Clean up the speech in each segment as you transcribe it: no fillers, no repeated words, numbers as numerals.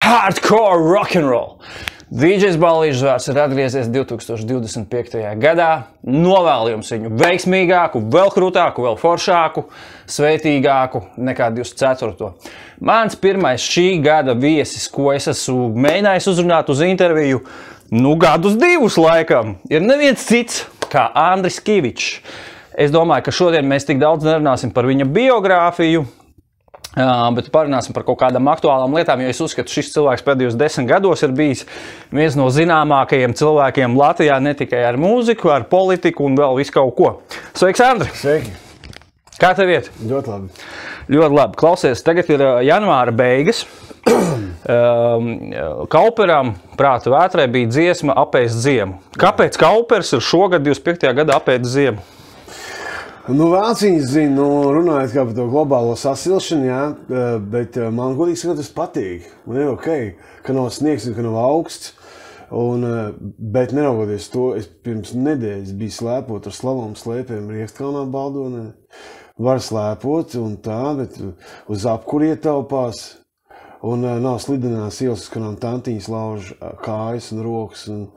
Hardcore rock'n'roll. DJs Ballīšu Zvērs ir atgriezies 2025. gadā. Novēlu jums viņu veiksmīgāku, vēl krūtāku, vēl foršāku, sveitīgāku nekā 24. Mans pirmais šī gada viesis, ko es esmu mēģinājis uzrunāt uz interviju, gadus divus laikam, ir neviens cits kā Andris Kivičs. Es domāju, ka šodien mēs tik daudz nerunāsim par viņa biogrāfiju, bet parunāsim par kaut kādām aktuālām lietām, jo es uzskatu, šis cilvēks pēdējos 10 gados ir bijis viens no zināmākajiem cilvēkiem Latvijā, ne tikai ar mūziku, ar politiku un vēl visu kaut ko. Sveiks, Andri! Sveiki! Kā tev iet? Ļoti labi. Ļoti labi. Klausies, tagad ir janvāra beigas. Kauperam Prātu vētrē bija dziesma Apēst ziemu. Kāpēc Kaupers ir šogad 25. gada apēst ziemu? Vāciņas zina, runājot kā par to globālo sasilšanu, jā, bet man godīgi sakot, tas patīk. Man ir ok, ka nav sniegs un ka nav augsts. Bet neraugoties to, es pirms nedēļas biju slēpot ar slavām slēpēm Riekskalnā Baldonē. Var slēpot un tā, bet uz apkuri ietaupās. Un nav slidenās ielas, ka nav tantiņas lauž kājas un rokas un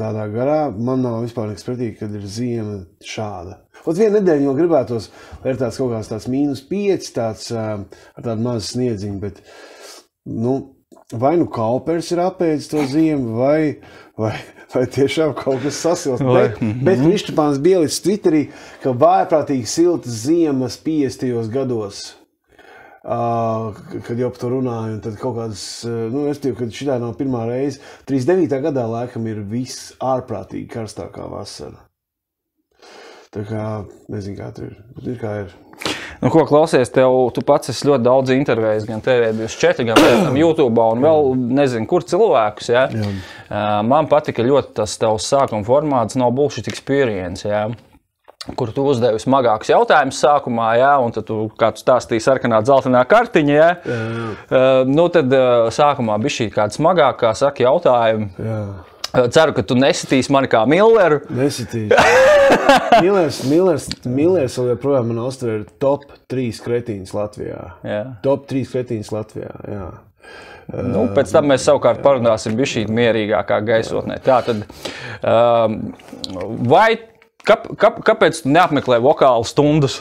tādā garā. Man nav vispār nekas pretī, kad ir ziema šāda. Vienu nedēļu jau gribētos, lai ir tāds kaut kāds tāds -5, tāds ar tādu mazu sniedziņu, bet, vai Kaupers ir apēdis to ziemu, vai tiešām kaut kas sasilst. Bet Krištapāns Bielics Twitterī, ka vājprātīgi siltas ziemas 50. gados, kad jau par to runāju, un tad kaut kādas, es teiktu, ka šitā nav pirmā reize, 39. gadā laikam ir viss ārprātīgi karstākā vasara. Tā kā, nezinu, kā tur ir, kā ir. Ko klausies, tu pats esi ļoti daudz intervējis, gan TV24, gan YouTube, un vēl nezinu, kur cilvēkus, jā? Man patika ļoti tas tavs sākuma formāts No Bullshit Experience, jā? Kur tu uzdevi smagākus jautājumus sākumā, jā, un tad kā tu stāstīji sarkanā dzeltenā kartiņa, jā? Tad sākumā bija šī kāda smagākā saka jautājumi. Jā. Ceru, ka tu nesitīsi mani kā Milleru. Nesitīs. Millers vēl joprojām man uztver ir top 3 kretīņas Latvijā. Jā. Top 3 kretīņas Latvijā, jā. Pēc tam mēs savukārt parunāsim bišķīt mierīgākā gaisotnē. Tātad, kāpēc tu neapmeklē vokālu stundas?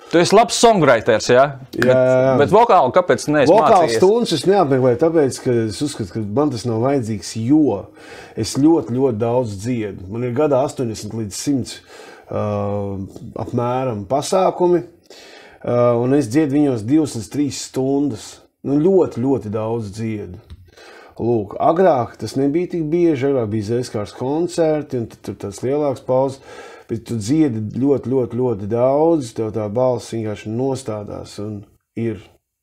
Tu esi labs songwriters, jā? Bet vokālu kāpēc tu neesi mācījies? Vokālu stundas es neapmeklēju, tāpēc, ka es uzskatu, ka man tas nav vajadzīgs, jo es ļoti, ļoti daudz dziedu. Man ir gadā 80 līdz 100 apmēram pasākumi, un es dziedu viņos 2 līdz 3 stundas. Ļoti, ļoti daudz dziedu. Lūk, agrāk tas nebija tik bieži, agrāk bija Zēskārs koncerti, un tur tāds lielāks pauzes. Bet tu dziedi ļoti, ļoti, ļoti daudz, tev tā balss vienkārši nostādās un ir.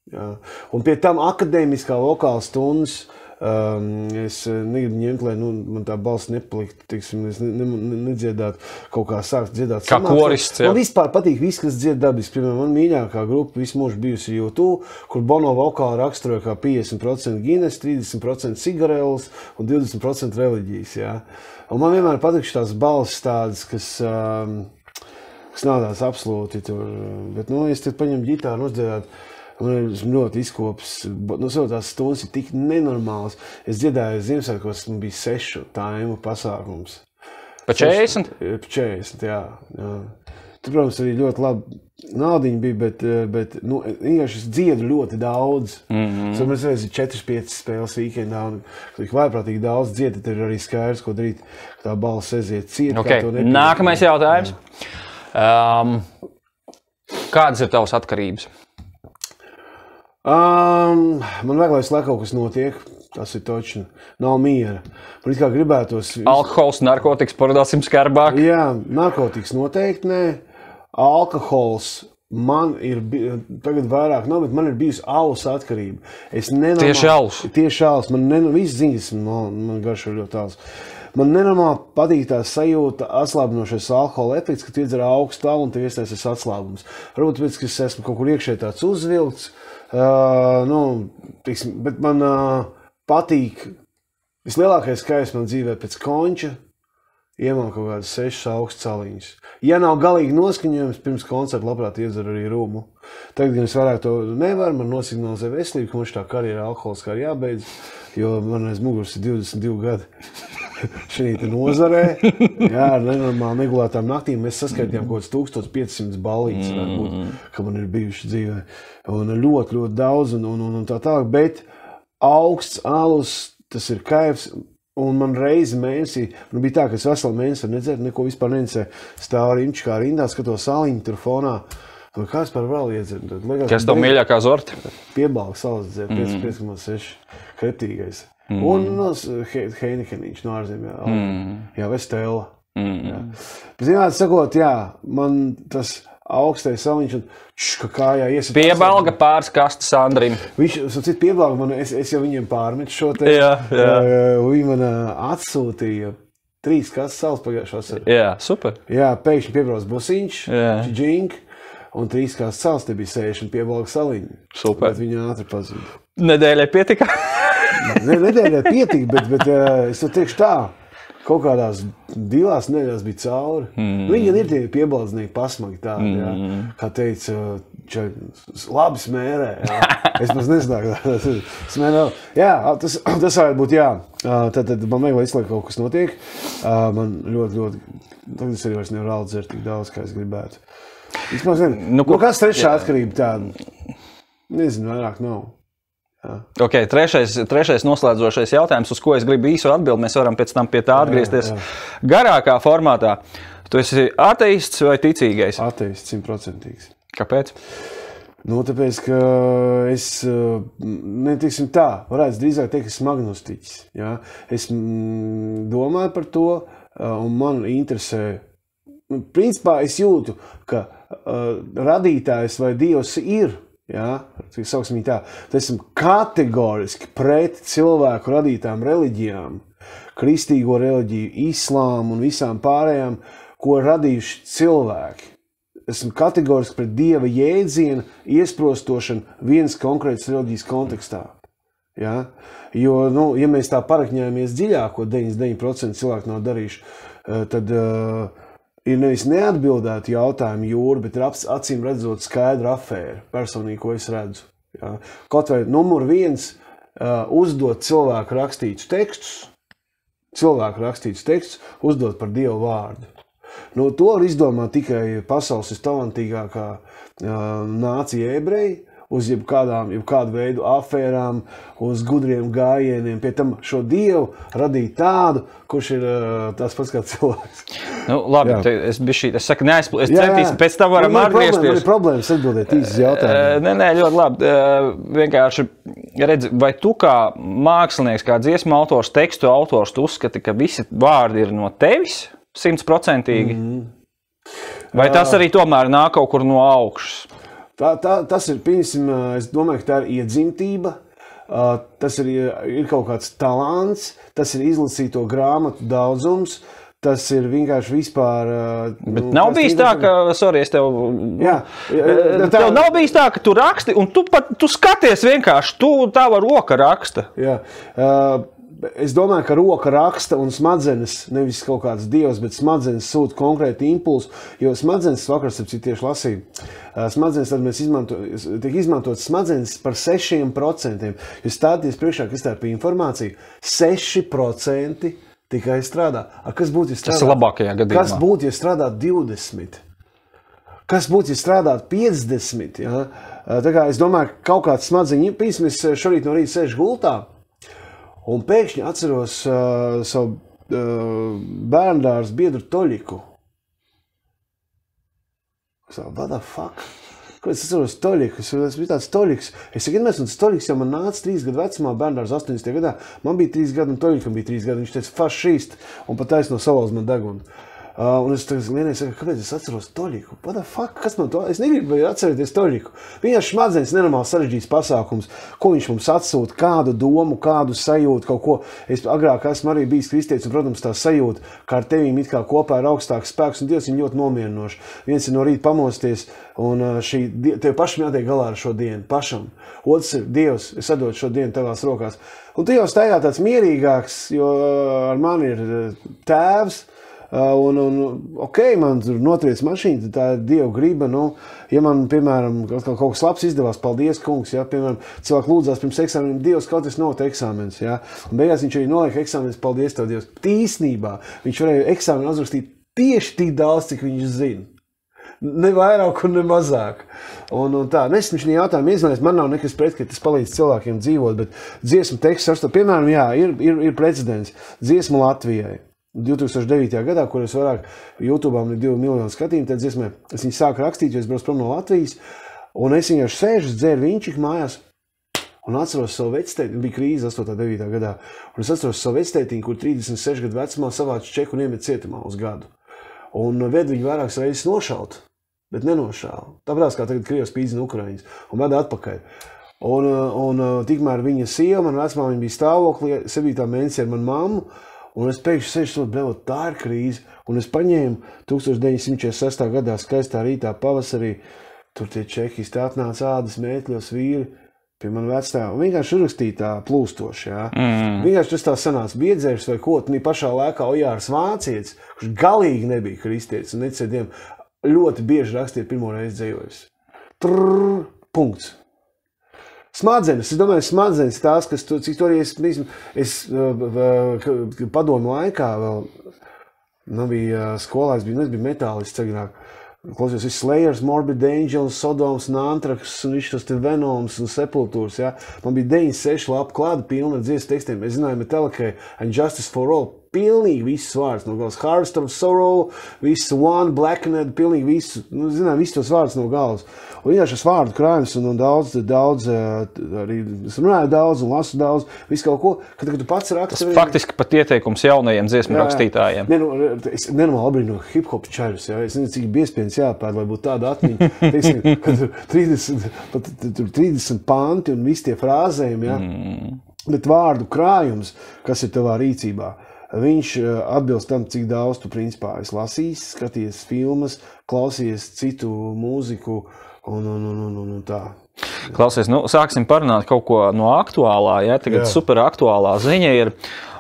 Jā. Un pie tam akadēmiskā vokāla stundas es negribu ņemt, lai man tā balss nepalikt, teiksim, es nedziedātu kaut kā sākt dziedāt. Kā korists, jā. Man vispār patīk viss, kas dzied dabiski. Piemēram, man mīļākā grupa visu mūžu bijusi U2, kur Bono vokāli raksturoja kā 50% Guinness, 30% cigareles un 20% reliģijas, jā. Un man vienmēr patīk tās balss tādas, kas nav tās absolūti tur. Bet, es te paņemu ģitāru un uzdziedāt, un esmu ļoti izkopis. Tās stundas ir tik nenormālas. Es dziedāju Ziemassvētkos, man bija 6 taimu pasākums. Pa 40? Pa 40, jā. Tur, protams, arī ļoti labi naudiņi bija, bet vienkārši es dziedu ļoti daudz. So, mēs reiz ir 4-5 spēles weekendā, un kad vajprātīgi daudz dziedu, tad ir arī skaidrs, ko darīt, ka tā balss aiziet ciet. Okay. Nākamais jautājums. Kādas ir tavas atkarības? Man vajag, lai slēg kaut kas notiek. Tas ir točni. Nav miera. Man it kā gribētos... Alkohols, narkotikas, parādāsim skarbāk. Jā, narkotikas noteikti nē. Alkohols man ir, tagad vairāk nav, bet man ir bijusi alus atkarība. Tieši alus? Tieši alus. Viss ziņas, man garšo ļoti alus. Man nenormāli patīk tā sajūta atslābinošais alkohola efekts, ka tu iedzer augstu alu un tev iestāsies atslābums. Varbūt tāpēc, ka es esmu kaut kur iekšē tāds uzvilkts, bet man patīk, vislielākais skaists man dzīvē pēc konča, Iemāl kaut kādas 6 augstas saliņas. Ja nav galīgi noskaņojums, pirms koncerta labprāt iedzer arī rūmu. Tagad, gan es vairāk to nevaru, man nosignalizē veselību, ka man šitā karjera alkoholiskā ir jābeidz, jo man aiz muguras ir 22 gadi šī nozarē. Jā, ar nenormāli negulētām naktīm mēs saskaitījām kaut kāds 1500 balītes, varētu būt, ka man ir bijuši dzīvē. Un ļoti, ļoti daudz un tā tālāk, bet augsts alus, tas ir kaifs. Un man reizi mēnesī, bija tā, ka es veselu mēnesi nedzēru, neko vispār neinicēju. Stāvu rimčikā rindā, skatos sāliņu tur fonā. Kāds par vēl iedzert? Kas tev mīļākā zorti? Piebalga salas dzēr, 5,6 kretīgais. Un Heinekeniņš no ārzemē. Jā, vai Stella. Zināt, sakot, jā, man tas augstais saliņš un ka kājā iesat. Piebalga pāris kastes Andrim. Viņš, cits piebalga man, es jau viņiem pārmetu šo te. Jā. Viņi man atsūtīja 3 kastes salas pagājušā vasarā. Jā, super. Jā, pēkšņi piebrauc busiņš, džink, un 3 kastes salas te bija 6 un piebalga saliņi. Super. Bet viņi ātri pazīd. Nedēļai pietika? Nedēļai pietika, bet es to teikšu tā. Kaut kādās 2 nedēļās bija cauri. Viņi ir tie piebaldznieki pasmagi tādi, jā. Kā teica, labi smērē, jā. Es maz nezināju, kā tas smērē. Jā, tas varētu būt, jā. Tad man vajag, lai izlaik kaut kas notiek. Man ļoti, tagad es arī vairs nevaru aldzert tik daudz, kā es gribētu. Kāds trešā atkarība tāda? Nezinu, vairāk nav. Ok, trešais noslēdzošais jautājums, uz ko es gribu īsu atbildi, mēs varam pēc tam pie tā atgriezties garākā formātā. Tu esi ateists vai ticīgais? Ateists, 100%. Kāpēc? Tāpēc, ka es, netiksim tā, varētu drīzāk teikt, ka esmu agnostiķis. Ja? Es domāju par to, un man interesē, principā es jūtu, ka radītājs vai Dievs ir, jā, sauksim tā, esmu kategoriski pret cilvēku radītām reliģijām, kristīgo reliģiju, islāmu un visām pārējām, ko radījuši cilvēki. Esmu kategoriski pret Dieva jēdzienu iesprostošanu vienas konkrētas reliģijas kontekstā. Ja? Jo, ja mēs tā parakņājamies dziļāk, ko 99% cilvēku nav darījuši, tad ir nevis neatbildēti jautājumi jūra, bet ir acīm redzot skaidra afēra, personīgi, ko es redzu. Ja? Kaut vai numur 1 uzdot cilvēku rakstītus tekstus, uzdot par Dievu vārdu. To var izdomāt tikai pasaules vistalantīgākā nācija ebreji, uz jebkādu veidu afērām, uz gudriem gājieniem, pie tam šo Dievu radīt tādu, kurš ir tās pats kā cilvēks. Labi, es centīsim, pēc tam varam atgriezties. Man ir problēmas atbildēt īsas jautājumus. Nē, ļoti labi. Vienkārši redzi, vai tu kā mākslinieks, kā dziesmu autors, tekstu autors, tu uzskati, ka visi vārdi ir no tevis 100%? Vai tas arī tomēr nāk kaut kur no augšas? Tas ir, piemēram, es domāju, ka tā ir iedzimtība, tas ir kaut kāds talants, tas ir izlasīto grāmatu daudzums, tas ir vienkārši vispār... Bet nav bijis tā, ka, es tev... Tev nav bijis tā, ka tu raksti, un tu skaties vienkārši, tava roka raksta. Jā. Es domāju, ka roka raksta un smadzenes, nevis kaut kāds dievs, bet smadzenes sūta konkrēti impulsu, jo smadzenes, vakars tieši lasīju, smadzenes, tad mēs tiek izmantot smadzenes par 6%. Jūs stāties priekšā, kas tā ir pie informācija, 6% tikai strādā. Kas būtu, ja strādā? Tas ir labākajā gadījumā. Kas būtu, ja strādā 20? Kas būtu, ja strādā 50? Ja? Tā kā es domāju, ka kaut kāds smadzeņi, piemēram, es šorīt no rīta sēžu gultā, un pēkšņi atceros savu bērndārs biedru Toļiku. What the fuck? Ko es atceros Toļiku? Es biju tāds Toļiks. Es saku, un Toļiks jau man nāca 3 gadu vecumā, bērndārs 80. gadā. Man bija 3 gadi un Toļikam bija 3 gadi. Viņš teica, fašist, un pat taisno salauz man degunu. Un es tagad Lienai saku, kāpēc es atceros Toļiku? What the fuck? Kas man to? Es negribu atcerēties Toļiku. Viņas smadzenes nenormāli sarežģīts pasākums, ko viņš mums atsūta, kādu domu, kādu sajūtu, kaut ko. Es agrāk esmu arī bijis kristietis, un, protams, tā sajūta, kā ar tevīm it kā kopā ir augstāks spēks, un Dievs viņu ļoti nomierinoši. Viens ir no rīta pamosties, un tev pašam jātiek galā ar šo dienu, pašam. Otrs ir Dievs, es atdodu šo dienu tavās rokās. Un tu jau staigā tāds mierīgāks, jo ar mani ir tēvs, Ok, man tur notriec mašīna, tad tā ir Dieva griba. Ja man, piemēram, kaut kas labs izdevās, paldies, kungs, ja, piemēram, cilvēki lūdzās pirms eksāmeniem, Dievs, kaut kas novata eksāmenis, ja, un beigās viņš arī noliek eksāmenis, paldies tev, Dievs. Tīsnībā viņš varēja eksāmenu uzrakstīt tieši tik daudz, cik viņš zina. Ne vairāk un ne mazāk. Un tā, nesen viņš jautājumu iezvanījis, man nav nekas pret, ka tas palīdz cilvēkiem dzīvot, bet dziesmu teksts, piemēram, jā, ir precedents. Dziesma Latvijai. 2009. gadā, kur es vairāk YouTube ir 2 miljoni skatījumu, tad dziesmē, es viņu sāku rakstīt, jo es braucu prom no Latvijas, un es vienkārši sēžu, dzēru viņčik mājās, un atceros savu vectētiņu, bija krīze 8. 9. gadā, un es atceros savu vectētiņu, kur 36 gadu vecumā savāc čeku un iemet cietumā uz gadu. Un ved viņu vairākas reizes nošaut, bet nenošāva. Tāpēc, kā tagad Krievs spīdzina Ukraiņas un veda atpakaļ. Un tikmēr viņa sieva, man vecmā, viņa bija stāvoklī, 7. mēnesī ar manu mammu, un es pēkšņi sēžu, blevot, tā ir krīze. Un es paņēmu 1946. gadā skaistā rītā pavasarī, tur tie čekisti atnāca ādas mētļos vīri pie man vectēva. Un vienkārši uzrakstīja tā plūstoši, jā. Vienkārši tas tā sanāca biedzēšs vai ko, un pašā laikā Ojārs Vācietis, kurš galīgi nebija kristietis un necēdiem, ļoti bieži rakstīja pirmo reizi dzējojus. Punkts. Smadzenes, es domāju, smadzenes tās, kas, cik to arī es padomu laikā vēl, bija skolā, es biju metālists agrāk. Klausījos, viss Slayers, Morbid Angel, Sodoms, Anthrax un viss tas te Venoms un Sepultūras, jā. Man bija 96 lapu klāda pilna ar dziesmu tekstiem. Es zināju Metallica and Justice for All. Pilnīgi viss vārds no galvas. Harvest of Sorrow, viss One, Blackened, pilnīgi visu. Zināju, viss tos vārds no galvas. Un vienkārši tas vārdu krājums un daudz, arī es runāju daudz un lasu daudz, visu kaut ko, kad tu pats raksti. Tas faktiski pat ieteikums jaunajiem dziesmu rakstītājiem. Es nenormāli abrīnu hip-hop čaļus, jā. Es nezinu, cik biespiens jāpēd, lai būtu tāda atmiņa. Teiksim, kad 30 panti un visi tie frāzējumi, jā. Bet vārdu krājums, kas ir tavā rīcībā, viņš atbilst tam, cik daudz tu principā esi lasījis, skaties filmas, klausies citu mūziku un tā. Klausies, sāksim parunāt kaut ko no aktuālā, ja? Tagad super aktuālā ziņa ir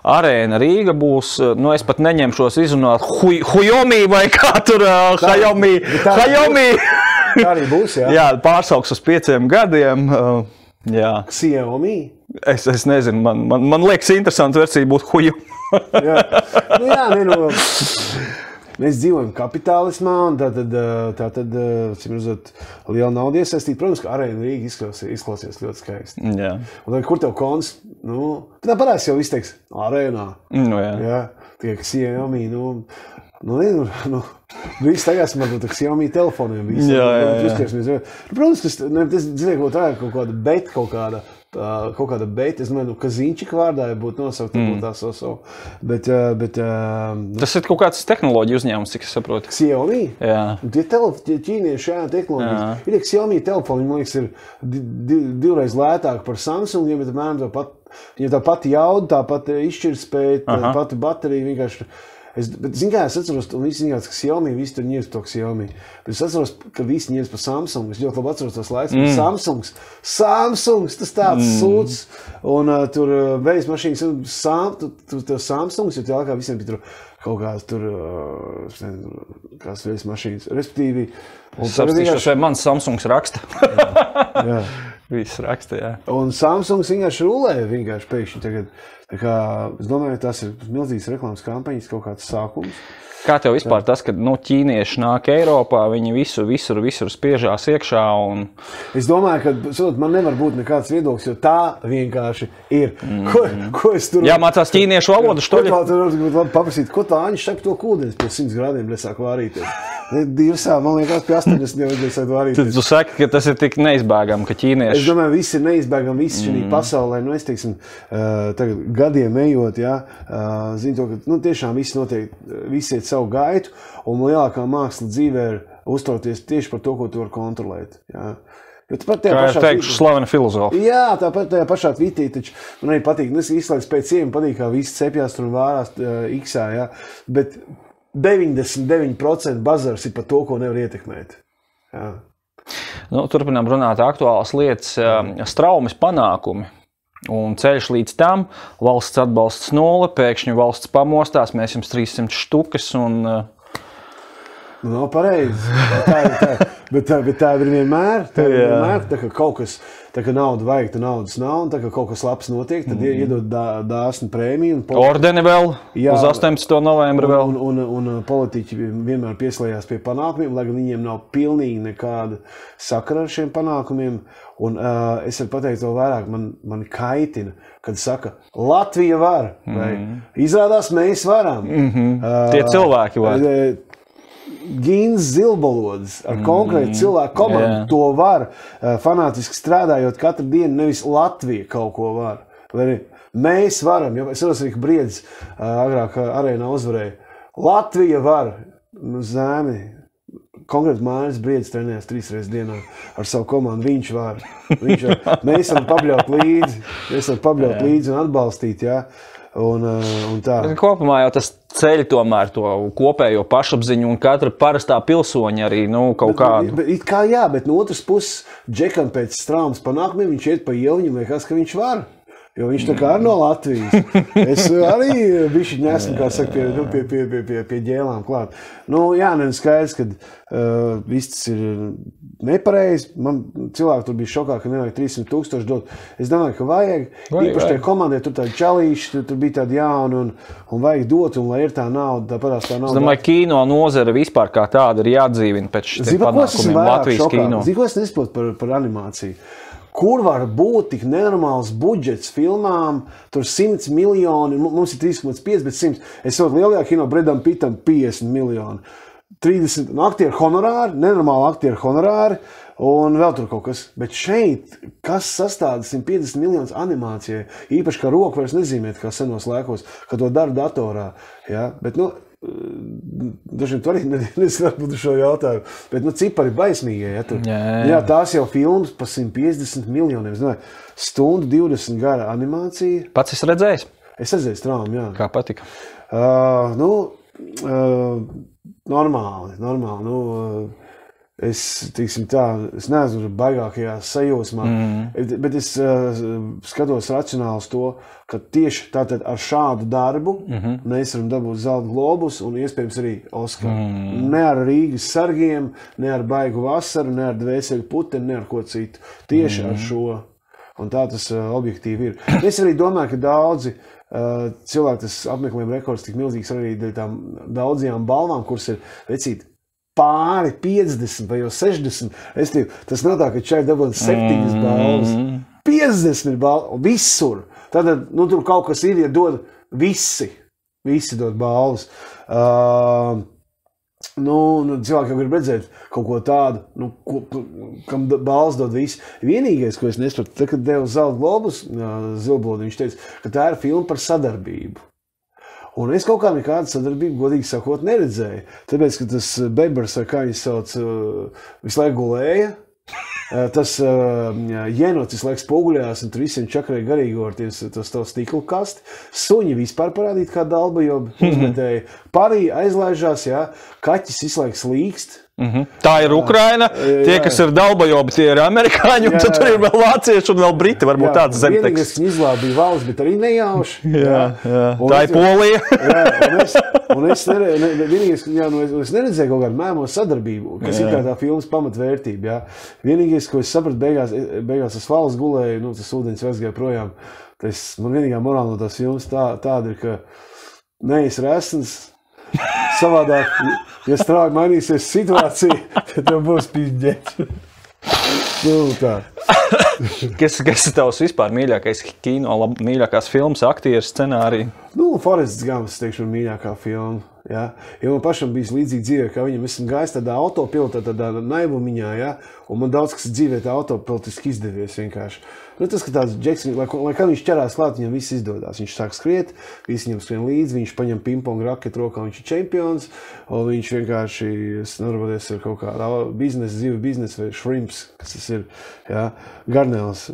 Arēna Rīga būs, es pat neņemšos izrunāt Hujomi vai kā tur, Hajomi. Tā arī būs, jā. Jā, pārsauks uz 5 gadiem. Jā. Xiaomi? Es nezinu, man liekas interesanta versija būtu Hujomi. Mēs dzīvojam kapitālismā, un tātad liela nauda iesaistīt. Protams, ka Arēna Rīga izklausies ļoti skaisti. Jā. Un tad, kur tev kons? Tā parās jau izteiks Arēnā. Jā. Tie, ka Xiaomi, visi tagad man būtu Xiaomi telefoniem. Jā. Protams, tas ziniek, kaut kāda bet, kaut kāda bet, es domāju, ka Zinčika vārdā ja būtu nosaukt, būtu tā so. Bet tas ir kaut kāds tehnoloģiju uzņēmums, cik es saprotu. Xiaomi? Jā. Tie ķīnieši, jā, tehnoloģijas. Ir Xiaomi telefoni, man liekas, ir 2 reiz lētāk par Samsung, ja tā pati jauda, tā pati izšķirtspēja, tā pati baterija vienkārši. Bet, es atceros, un visi zinās, ka Xiaomi, visi tur ņirs to Xiaomi. Bet es atceros, ka visi ņirs par Samsung. Es ļoti labi atceros tos laiks. Samsungs, tas tāds sūds. Un tur vējas mašīnas, tev Samsungs, jo tie laikā visiem bija tur kaut kāds tur, kāds vējas mašīnas. Respektīvi. Es apstīšos, vai mans Samsungs raksta. Jā. Viss raksta, jā. Un Samsungs vienkārši rulē vienkārši pēkšņi tagad. Tā kā, es domāju, tas ir milzīgas reklāmas kampaņas, kaut kāds sākums. Kā tev vispār tas, ka ķīnieši nāk Eiropā, viņi visur spiežās iekšā un... Es domāju, ka man nevar būt nekāds viedoklis, jo tā vienkārši ir. Ko es tur... Jāmācās ķīniešu valodu, štoļi? Paprasīt, ko tā Aņa šķep to kūdens pie 100 grādiem, nesāk vārīties. Dirsā, man liekas, pie 80 jau vajadzēs vārīties. Tad tu saki, ka tas ir tik neizbēgami, ka ķīnieši... Es domāju, viss ir neizbēgami, viss šī pasaulē. Es teiksim, tagad gadiem ejot, jā, zinu to, ka tiešām viss notiek, viss iet savu gaitu, un lielākā māksla dzīvē ir uzstāties tieši par to, ko tu var kontrolēt. Jā. Kā ir teikšu slavena filozofa. Jā, tāpat tajā pašā tvitī, taču man arī patīk, izslēdz pēc ciemi, patīk, kā visi cepjās tur un vārās iksā, jā, bet 99% bazars ir par to, ko nevar ietekmēt. Jā. Turpinām runāt aktuālas lietas, straumes panākumi. Un ceļš līdz tam, valsts atbalsts 0, pēkšņi valsts pamostās, mēs jums 300 štukas un... Nav pareizi. Bet tā ir vienmēr. Tā ir vienmēr, tā kā kaut kas, tā kā naudu vajag, tā naudas nav, un tā kā kaut kas labs notiek, tad iedod dāsnu prēmiju. Ordeni vēl, uz 18. novembra vēl. Un politiķi vienmēr pieslējās pie panākumiem, lai gan viņiem nav pilnīgi nekāda sakara ar šiem panākumiem. Un es varu pateikt vēl vairāk, man kaitina, kad saka, Latvija var, vai izrādās mēs varam. Tie cilvēki var. Gins Zilbalodis ar konkrētu cilvēku komandu to var, fanātiski strādājot katru dienu, nevis Latvija kaut ko var. Mēs varam, jo es arī, ka Briedis agrāk arēnā uzvarēja. Latvija var, zēni, konkrēti Māris Briedis trenējās 3 reizes dienā ar savu komandu, viņš var. Mēs varam pabļaut līdzi un atbalstīt, jā. Un tā. Kopumā jau tas ceļ tomēr to kopējo pašapziņu un katra parastā pilsoņa arī, kaut kādu. It kā jā, bet no otras puses, Džekam pēc straumas panākumiem, viņš iet pa ielu, viņam liekas, ka viņš var. Jo viņš tā kā ar no Latvijas. Es arī bišķi ņesmu, kā saka, pie ģēlām klāt. Jā, skaidrs, ka viss tas ir nepareizi. Man cilvēki tur bija šokā, ka nevajag 300,000 dot. Es domāju, ka vajag. Īpaši tajā komandē tur tādi čalīši, tur bija tādi jauni un vajag dot, un lai ir tā nauda, tāpatās tā nauda. Es domāju, kino nozara vispār kā tāda ir jādzīvina pēc šitiem panākumiem Latvijas kino. Zinu, ko es nesaprotu par animāciju. Kur var būt tik nenormāls budžets filmām, tur 100 miljoni, mums ir 3,5, bet 100. Es saprotu, lielajā kino Bredam Pittam 50 miljoni. 30 aktieru honorāri, nenormāli aktieru honorāri un vēl tur kaut kas. Bet šeit, kas sastāda 150 miljonus animācijai, īpaši kā roku vairs nezīmēt, kā senos laikos, ka to dara datorā. Ja? Bet, dažiem tu arī nesvarbūt šo jautājumu, bet cipari baismīgie. Ja, tur. Jā, tās jau filmas pa 150 miljoniem. Stundu 20 gara animācija. Pats esi redzējis? Es redzēju straumu, jā. Kā patika? Normāli. Es neesmu baigākajā sajūsmā, bet es skatos racionāli uz to, ka tieši tātad ar šādu darbu mēs varam dabūt Zelta globus un iespējams arī Oskaru. Ne ar Rīgas sargiem, ne ar baigu vasaru, ne ar dvēseli puteni, ne ar ko citu. Tieši ar šo. Un tā tas objektīvi ir. Es arī domāju, ka daudzi cilvēki, tas apmeklējuma rekords tik milzīgs arī dēļ tām daudzajām balvām, kuras ir vecīt pāri 50 vai jau 60. Tas nav tā, ka šeit dabūtu 7 balvas. 50 ir balvas visur. Tātad, tur kaut kas ir, ja dod visi dod balvas. Cilvēki jau grib redzēt kaut ko tādu, kam balvas dod visi. Vienīgais, ko es nesapratu, tad, kad deva Zelta globus Zilbalodi, viņš teica, ka tā ir filma par sadarbību. Un es kaut kā nekādu sadarbību, godīgi sakot, neredzēju. Tāpēc, ka tas Bebers, kā viņš sauc, visu laiku gulēja. Tas jenocis laiks spoguļās un tur visiem čakarēja garīgo ar tos stiklu kasti. Suņi vispār parādīt kā dalbajobi, uzmetēja. Parī aizlaižās, jā. Kaķis visu laiku slīkst. Tā ir Ukraina, tie, kas ir dalbajobi, tie ir amerikāņi, un tad tur ir vēl vācieši un vēl briti, varbūt tāds zemteksts. Vienīgais, ka izglābīja valsts, bet arī nejauši. Tā ir Polija. Un es neredzēju kaut kādu mēmo sadarbību, kas ir kā tā filmas pamatvērtība. Jā. Vienīgais, ko es sapratu, beigās tas valsts gulēja, tas ūdeņš aizgāja projām. Man vienīgā morāla no tās filmas tāda ir, ka neesi resns, savādāk, ja strauji mainīsies situācija, tad tev būs pīģeķi. Tā. Kas ir tavs vispār mīļākais kino, mīļākās filmas, aktieris, scenārija? Forests Gumps, teikšu, mīļākā filma. Ja? Jo man pašam bija līdzīgi dzīvē, kā viņam esmu gājis tādā autopilotā, tādā naivumiņā, ja? Un man daudz, kas dzīvē tā autopilotiski izdevies vienkārši. Tas, ka tāds Džeks, lai kā viņš ķerās klāt, viņam viss izdodās. Viņš sāk skriet, visi viņam skrien līdzi, viņš paņem pingpong raketu rokā, viņš ir čempions, un viņš vienkārši nodarboties ar kaut kādā dzīvi biznesa vai shrimps, kas tas ir, ja? Garnēls.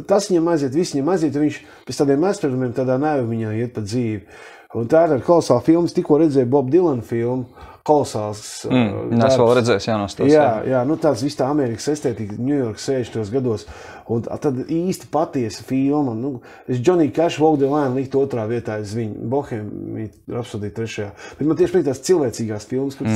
Tas viņam aiziet, viss viņam aiziet, un viņš pēc tādiem aizspriedumiem tādā naivumiņā iet pa dzīvi. Un tā ir kolosāla filma, es tikko redzēju Bob Dylan filmu, kolosāls. Es vēl redzēju, jānostos. Jā, nu tāds viss tā Amerikas estētika, Ņujorkas 60. gados. Un tad īsti patiesa filma. Nu, es Johnny Cash, Walk the Line likt otrā vietā aiz viņu, Bohēmija Rhapsody trešajā. Bet man tieši priek tās cilvēcīgās filmas, kur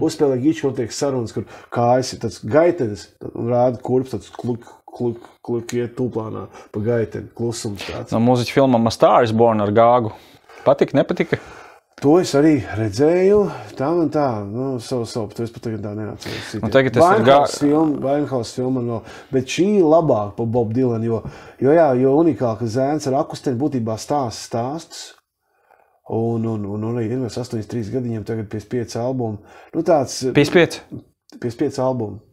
uzspēlē giču, kur tiek sarunas, kur kājas ir tāds gaitenis un rāda kurps, tāds kluk iet tūplānā pa gaiteni, klusums tāds. No mūziķa filmām A Star is Born ar Gāgu. Patika, nepatika? To es arī redzēju, tā un tā, nu, savu, to es pat tagad tā neatceros. Winehouse filma vēl, bet šī ir labāk pa Bob Dylan, jo unikāli, ka Zēns ar akusteni būtībā stāstus, un arī ir 83 gadiņiem, tagad 55 albumu. Nu tāds... 55? 55 albumu.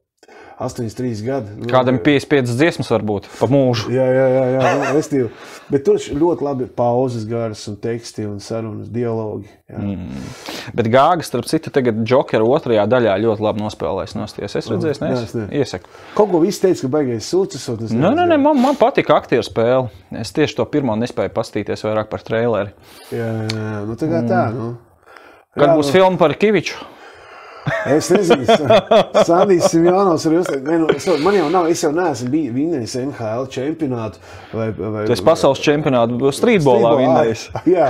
83 gadi. Kādam 55 dziesmas var būt pa mūžu. Jā, restīvi. Bet tur ļoti labi pauzes garas un teksti un sarunas, dialogi. Bet Gāga, starp citu, tagad Džokera otrajā daļā ļoti labi nospēlēs nosties. Es redzēju, iesaku. Kaut ko viss teica, ka baigais sūcas. Nē, man patika aktieru spēle. Es tieši to pirmo nespēju pastīties vairāk par traileri. Jā, nu tā kā tā, nu. Kad būs filma par Kiviču? Es nezinu, Sandijs Simjonovs arī uzstāja. Man jau nav, es jau neesmu vinnējis NHL čempionātu. Tu esi pasaules čempionātu streetbolā vinnējis. Jā.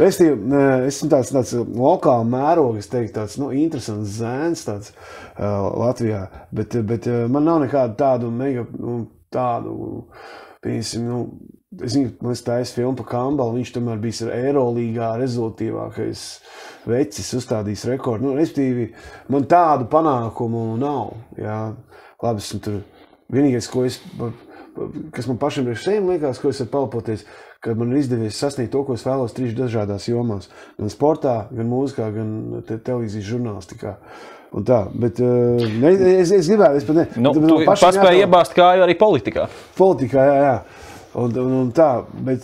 Esmu tāds lokāli mērogs, teiktu, tāds, interesants Zēns tāds Latvijā. Bet man nav nekādu tādu mega, piemēram, es zinu, man taisa filmu par Kambalu, viņš tomēr bijis ar Eirolīgā rezultīvākais vecis, uzstādījis rekordu. Respektīvi, man tādu panākumu nav. Jā. Labi, esmu tur vienīgais, kas man pašam priekš sevi liekas, ko es varu palpoties, ka man ir izdevies sasniegt to, ko es vēlos 3 dažādās jomās. Gan sportā, gan mūzikā, gan televīzijas žurnālistikā. Un tā, bet es gribētu, es pat ne. Tu paspēji iebāzt kāju arī politikā. Politikā, jā. Un tā, bet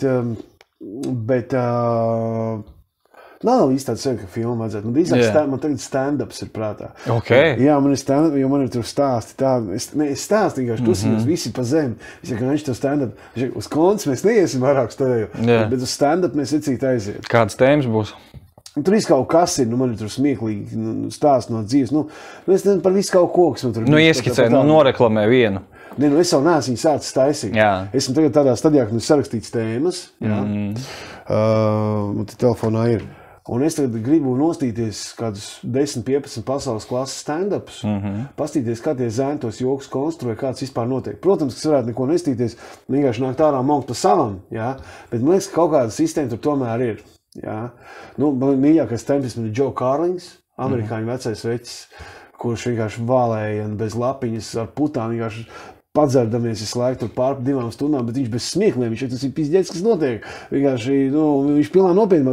nav īsti tāds sevi, ka filmu vajadzētu. Man drīzāk man tagad stand-ups ir prātā. Okay. Jā, man ir stand-up, jo man ir tur stāsti tā. Es stāstu vienkārši tusījos visi pa zemi. Es saku, viņš to stand-up, uz konts mēs neiesim vairāk stāvēju, bet uz stand-up mēs vicīt aiziet. Kādas tēmas būs? Tur viss kaut kas ir, man ir tur smieklīgi stāsts no dzīves. Es nezinu par visu kaut ko, kas man tur... Ieskicē, noreklamē vienu. Es jau neesmu viņu sācis taisīt. Jā. Esmu tagad tādā stadijā, ka sarakstīts tēmas. Te telefonā ir. Un es tagad gribu nostīties kādus 10-15 pasaules klases stand-upus, pastīties, kā tie zēni tos jokus konstruē, kāds vispār notiek. Protams, ka es varētu neko nestīties, vienkārši nākt ārā monkt pa savam, jā? Bet man liekas, ka kaut kāda sistēma tur tomēr ir. Jā? Man mīļākais temps man ir Joe Carlings, amerikāņu vecais vecis, kurš vienkārši vālēja bez lapiņas ar putām, vienkārši padzerdamies visu laiku tur pār 2 stundām, bet viņš bez smiekliem, viņš tas ir pizģēts, kas notiek. Vienkārši, viņš pilnā nopietnā.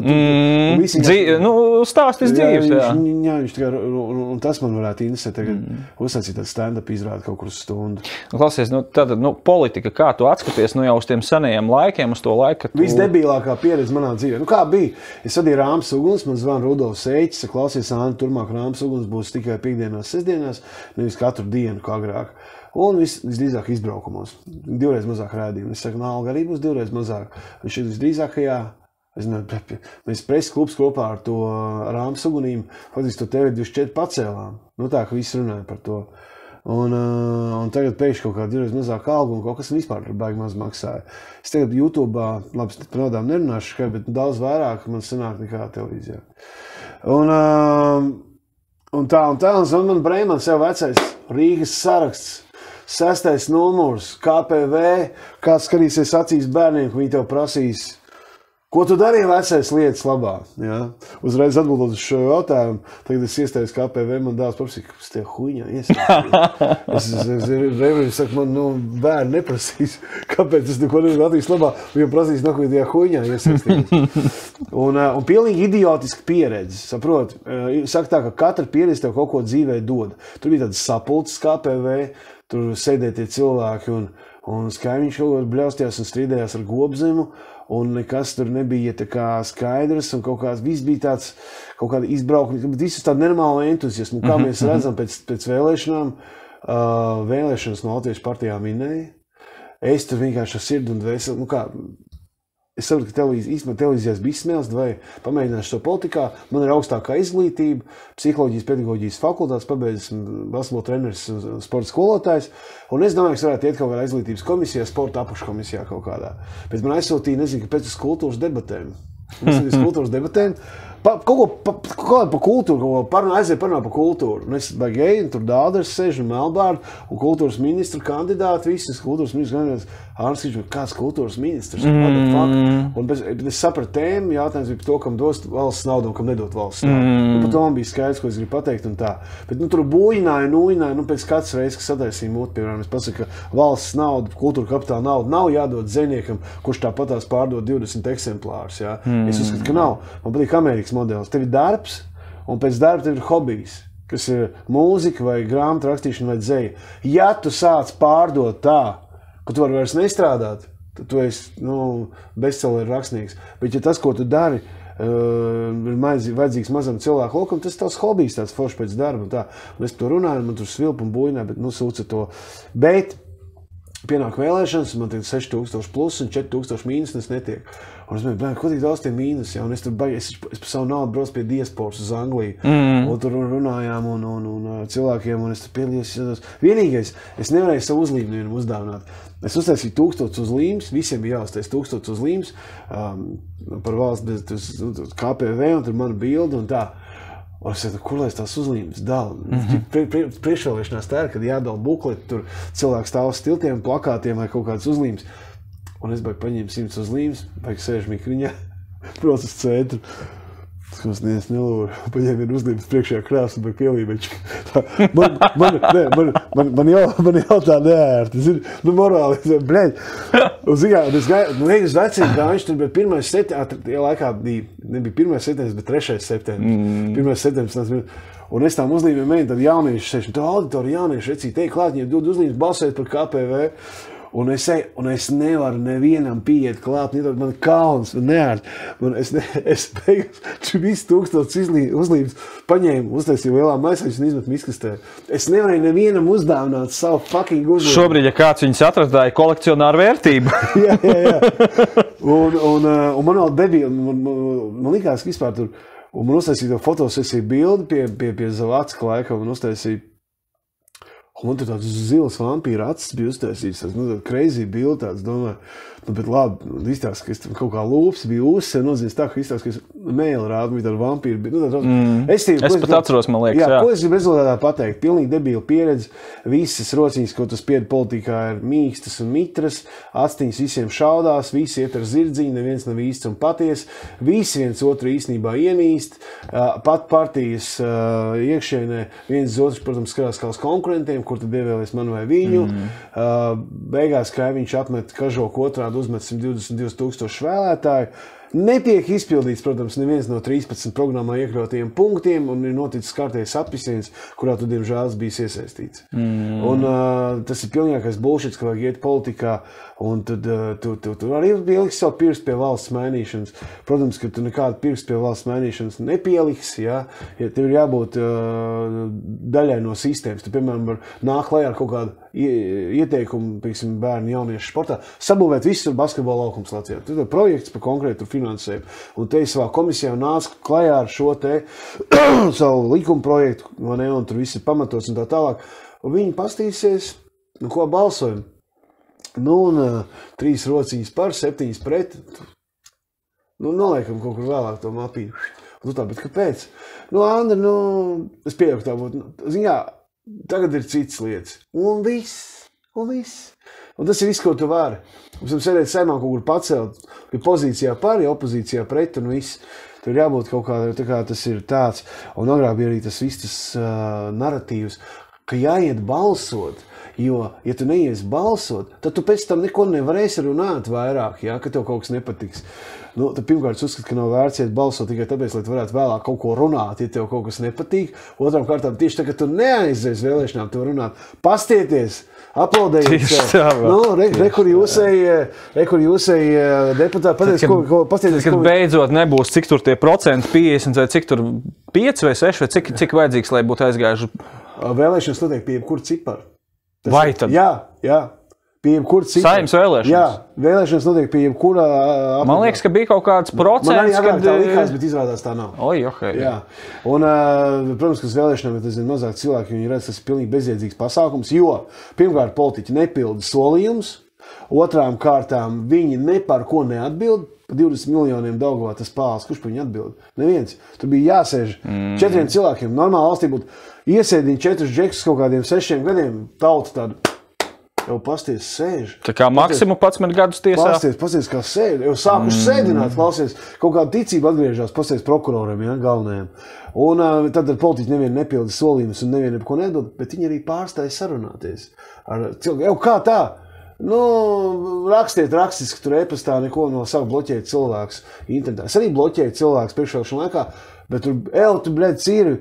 Stāstis dzīves, jā. Viņš tā kā, un tas man varētu interesēt tagad uzsācīt tādu stand-up izrādi kaut kur uz stundu. Klausies, tātad, politika, kā tu atskaties, jau uz tiem senajiem laikiem, uz to laiku, ka tu... Visdebilākā pieredze manā dzīvē. Kā bija? Es vadīju Rāmas uguns, man zvana Rudolfs Eiķis, klausies, Āni, turmāk Rāmas uguns būs tikai piekdienās, sestdienās, nevis katru dienu, kā agrāk. Un visdrīzāk izbraukumos. 2 reizes mazāk rādījumu. Es saku, alga arī būs 2 reizes mazāk. Viņš ir visdrīzākajā, mēs presa klubs kopā ar to Rāmas ugunīm, faktiski to TV24 pacēlām. Tā, ka visi runāja par to. Un tagad pēkšņi kaut kā 2 reizes mazāk algu un kaut kas vispār baigi maz maksāja. Es tagad YouTube'ā, labi, par naudām nerunāšu, bet daudz vairāk man sanāk nekā televīzijā. Un man Breimans jau vecais Rīgas saraksts. 6. numurs, KPV, kāds skatīsies acīs bērniem, ka viņi tev prasīs, ko tu darīji vecais lietas labā? Ja? Uzreiz atbildot uz šo jautājumu, tagad es iestāju KPV, man dāvs paprasīt, kas tie huņā iestāju. Es saku, man bērni neprasīs, kāpēc es neko nevaru Latvijas labā, viņam prasīs, ko tie huņā iesaistīt. Un pilnīgi idiotiski pieredzi, saprot. Saka tā, ka katra pieredze tev kaut ko dzīvē dod. Tur bija tādas sapulces KPV, tur sēdēja tie cilvēki un Skaimiņš kaut kā bļaustījās un strīdējās ar Gobzemu un nekas tur nebija tā kā skaidrs un kaut kāds, viss bija tāds, kaut kāda izbraukuma, bet visus tādu nenormālu entuziasmu, kā mēs redzam pēc vēlēšanām, vēlēšanas no Latviešu partijām minēja. Es tur vienkārši ar sirdi un dvēseli, Es saprotu, ka televīzijās bija izsmēles, vai pamēģināšu to politikā. Man ir augstākā izglītība, psiholoģijas, pedagoģijas fakultātes, pabeidzis basketbola treneris un sporta skolotājs. Un es domāju, ka es varētu iet kaut kādā izglītības komisijā, sporta apakškomisijā kaut kādā. Bet man aizsūtīja, nezinu, kāpēc uz kultūras debatēm. Kaut ko par kultūru, aiziet parunāt par kultūru. Un es gēju, un tur Dālders sēž un Melbārdu, un kultūras ministru kandidāti, visas kultūras ministru kandidāti. Ārns Kīčs, kāds kultūras ministrs? Un es sapratu tēmu, jautājums bija par to, kam dos valsts naudu un kam nedot valsts naudu. Un par to man bija skaidrs, ko es gribu pateikt un tā. Bet tur buļināja, pēc katras reizes, kas sadaisīja mūtu, piemēram, es pasaku, ka valsts naudu, kultūra kapitāla naudu nav jādod dzejniekam, kurš tāpatās pārdod 20 eksemplārus. Ja? Es uzskatu, ka nav. Man patīk Amerikas modelis. Tev ir darbs, un pēc darba tev ir hobijs, kas ir mūzika vai grāmatu rakstīšana vai dzeja. Ja tu sāc pārdot tā, ka tu vari vairs nestrādāt, tad tu esi bestselleru rakstnieks. Bet ja tas, ko tu dari, ir vajadzīgs mazam cilvēku lokam, tas ir tavs hobijs, tāds foršs pēc darba. Un tā. Un es par to runāju, man tur svilpa un buļināja, bet sūca to. Bet pienāk vēlēšanas, man tagad 6000 plus un 4000 mīnus, un es netiek. Un es domāju, ko tik daudz tie mīnus, ja? Un es par savu naudu braucu pie diasporas uz Angliju. Un tur runājām un cilvēkiem, un es tur piedalījos. Vienīgais, es nevarēju savu uzlīmu nevienam uzdāvināt. Es uztaisīju 1000 uzlīmes, visiem bija jāuztais 1000 uzlīmes par valsts bez KPV, un tur mana bilde un tā. Un es teicu, kur lai es tās uzlīmes dalu? Priekšvēlēšanās tā ir, kad jādala bukleti, tur cilvēks stāv uz stiltiem, plakātiem vai kaut kādas uzlīmes. Un es baigi paņēmu 100 uzlīmes, baigi sēžu mikriņā, process centru. Skos, es nelūru, paņēmu vienu uzlīmes priekšējā krāsu un baigi pielīmeču. Man jautā neērti. Morāli, bļeļ. Un zināt, es gāju uz veciem gājuši, tur bija 1. septembris, laikā nebija 1. septembris, bet 3. septembris. 1. septembris. Un es tām uzlīmēm mēģinu, tad jaunieši sēž, un tā auditorija jaunieši recīja, teikt klāt, viņiem dod uzlīmes balsēt par KPV. Un es nevaru nevienam pieiet klāt, man ir kauns, man neārt. Es beigās visu 1000 uzlīmes paņēmu, uztaisīju lielā maisaiņas un izmetu miskastē. Es nevarēju nevienam uzdāvināt savu fucking uzlīmu. Šobrīd, ja kāds viņus atradāja, kolekcionāru vērtību. jā. Un man vēl debīja, man likās, ka vispār tur, un man uztaisīja to fotosesiju bildi pie Zavacka laika, un uztaisīja. Un man tur tāds zils vampīra acis bija uztaisīts, tāds crazy bildi tāds, domāju, bet labi, izstāst, ka es kaut kā lūps bija uzsver, nozīmes tā, ka izstāst, ka es mēli rādu, bija tāda vampīra, bet, es pat atceros, man liekas, jā. Ko es gribu rezultātā pateikt? Pilnīgi debīla pieredze, visas rociņas, ko tu spiedi politikā, ir mīkstas un mitras, actiņas visiem šaudās, visi iet ar zirdziņu, neviens nav īsts un paties, visi viens otru īstenībā ienīst, pat partijas iekšienē, viens otrs, protams, skarās kā uz konkurentiem, kur tad ievēlies man vai viņu. Beigās Kraiviņš apmet kažoku otrādi, uzmet 122 000 vēlētāju. Netiek izpildīts, protams, neviens no 13 programmā iekļautajiem punktiem, un ir noticis kārtējs apisiens, kurā tu, diemžēl, bijis iesaistīts. Un tas ir pilnīgākais bullshits, ka vajag iet politikā, un tad tu arī pieliksi savu pirkstu pie valsts mainīšanas. Protams, ka tu nekādu pirkstu pie valsts mainīšanas nepieliksi, ja tev ir jābūt daļai no sistēmas. Tu, piemēram, var nāk klajā ar kaut kādu ieteikumu, pieksim, bērnu jauniešu sportā, sabūvēt visur basketbola laukums Latvijā. Tur ir projekts par konkrētu finansējumu. Un te savā komisijā nāc klajā ar šo te savu likuma projektu, un tur viss ir pamatots un tā tālāk. Un viņi pastīsies, ko balsojam. Un 3 rociņas par, 7 pret. Noliekam kaut kur vēlāk to mapīnu. Tā, bet kāpēc? Andri, es pieļauju, ka tā būtu. Ziņā, tagad ir citas lietas. Un viss. Un tas ir viss, ko tu vari. Mums ir sēdēt saimā kaut kur pacelt, ka pozīcijā par, ja opozīcijā pret un viss. Tur ir jābūt kaut kādā, tā kā tas ir tāds. Un agrāk bija arī tas viss tas naratīvs, ka jāiet balsot. Jo, ja tu neies balsot, tad tu pēc tam neko nevarēsi runāt vairāk, ja, ka tev kaut kas nepatiks. Tad pirmkārt uzskat, ka nav vērts iet balsot tikai tāpēc, lai tu varētu vēlāk kaut ko runāt, ja tev kaut kas nepatīk. Otram kārtām tieši tā, ka tu neaizies vēlēšanām to runāt. Pastieties! Aplaudējiet sev. Kur jūsēji deputāti, pateic, ko pastieties. Kad beidzot nebūs, cik tur tie procenti 50 vai cik tur 5 vai 6 vai cik vajadzīgs, lai būtu aizgājuši? Vēlēšanas notiek pie jebkura cipara. Vai tad? Jā. Pie jebkura cita. Saeimas vēlēšanas. Jā, vēlēšanas notiek pie jebkura apgabalā. Man liekas, ka bija kaut kāds procents, Man arī agrāk tā likās, bet izrādās tā nav. Oi, okay. Jā. Un, protams, ka uz vēlēšanām ir mazāk cilvēki, viņi redz, tas ir pilnīgi bezjēdzīgs pasākums, jo pirmkārt politiķi nepilda solījumus, otrām kārtām viņi ne par ko neatbild. 20 miljoniem Daugavā tas pāls, kurš par viņu atbild? Neviens. Tur bija jāsēž 4 cilvēkiem. Normāli valstī būtu iesēdīt 4 džekus kaut kādiem 6 gadiem. Tauta tādu jau pasties sēž. Tā kā maksimu 11 gadus tiesā. Pasties kā sēž. Jau sākuši sēdināt, klausies. Kaut kāda ticība atgriežās, pasties prokuroriem, ja, galvenajiem. Un tad politiķi nevienu nepilda solījumus un nevienu neko nedod, bet viņi arī pārstāja sarunāties ar cilvēku. Jau kā tā? Nu, rakstiet rakstiski, tur e-pastā neko no saka bloķēt cilvēks internetā. Es arī bloķēju cilvēks priekšvēlēšanu laikā, bet tu bļed cīri,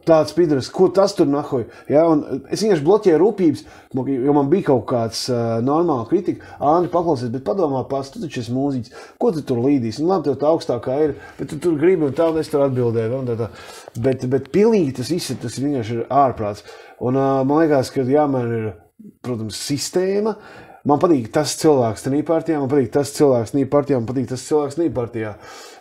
tāds pidras, ko tas tur nahoja? Ja, un es vienkārši bloķēju rūpības, jo man bija kaut kāds normāla kritika. Āni, paklausies, bet padomā pats, tu taču esi mūziķis, ko tu tur līdīs? Nu, labi, tev tā augstākā ir, bet tu tur gribi un tā, un es tur atbildēju. Bet pilnīgi tas viss tas vienkārši ir ārprāts. Un man liekas, ka jāmēr ir, protams, sistēma. Man patīk tas cilvēks tenī partijā, man patīk tas cilvēks tenī partijā, man patīk tas cilvēks tenī partijā.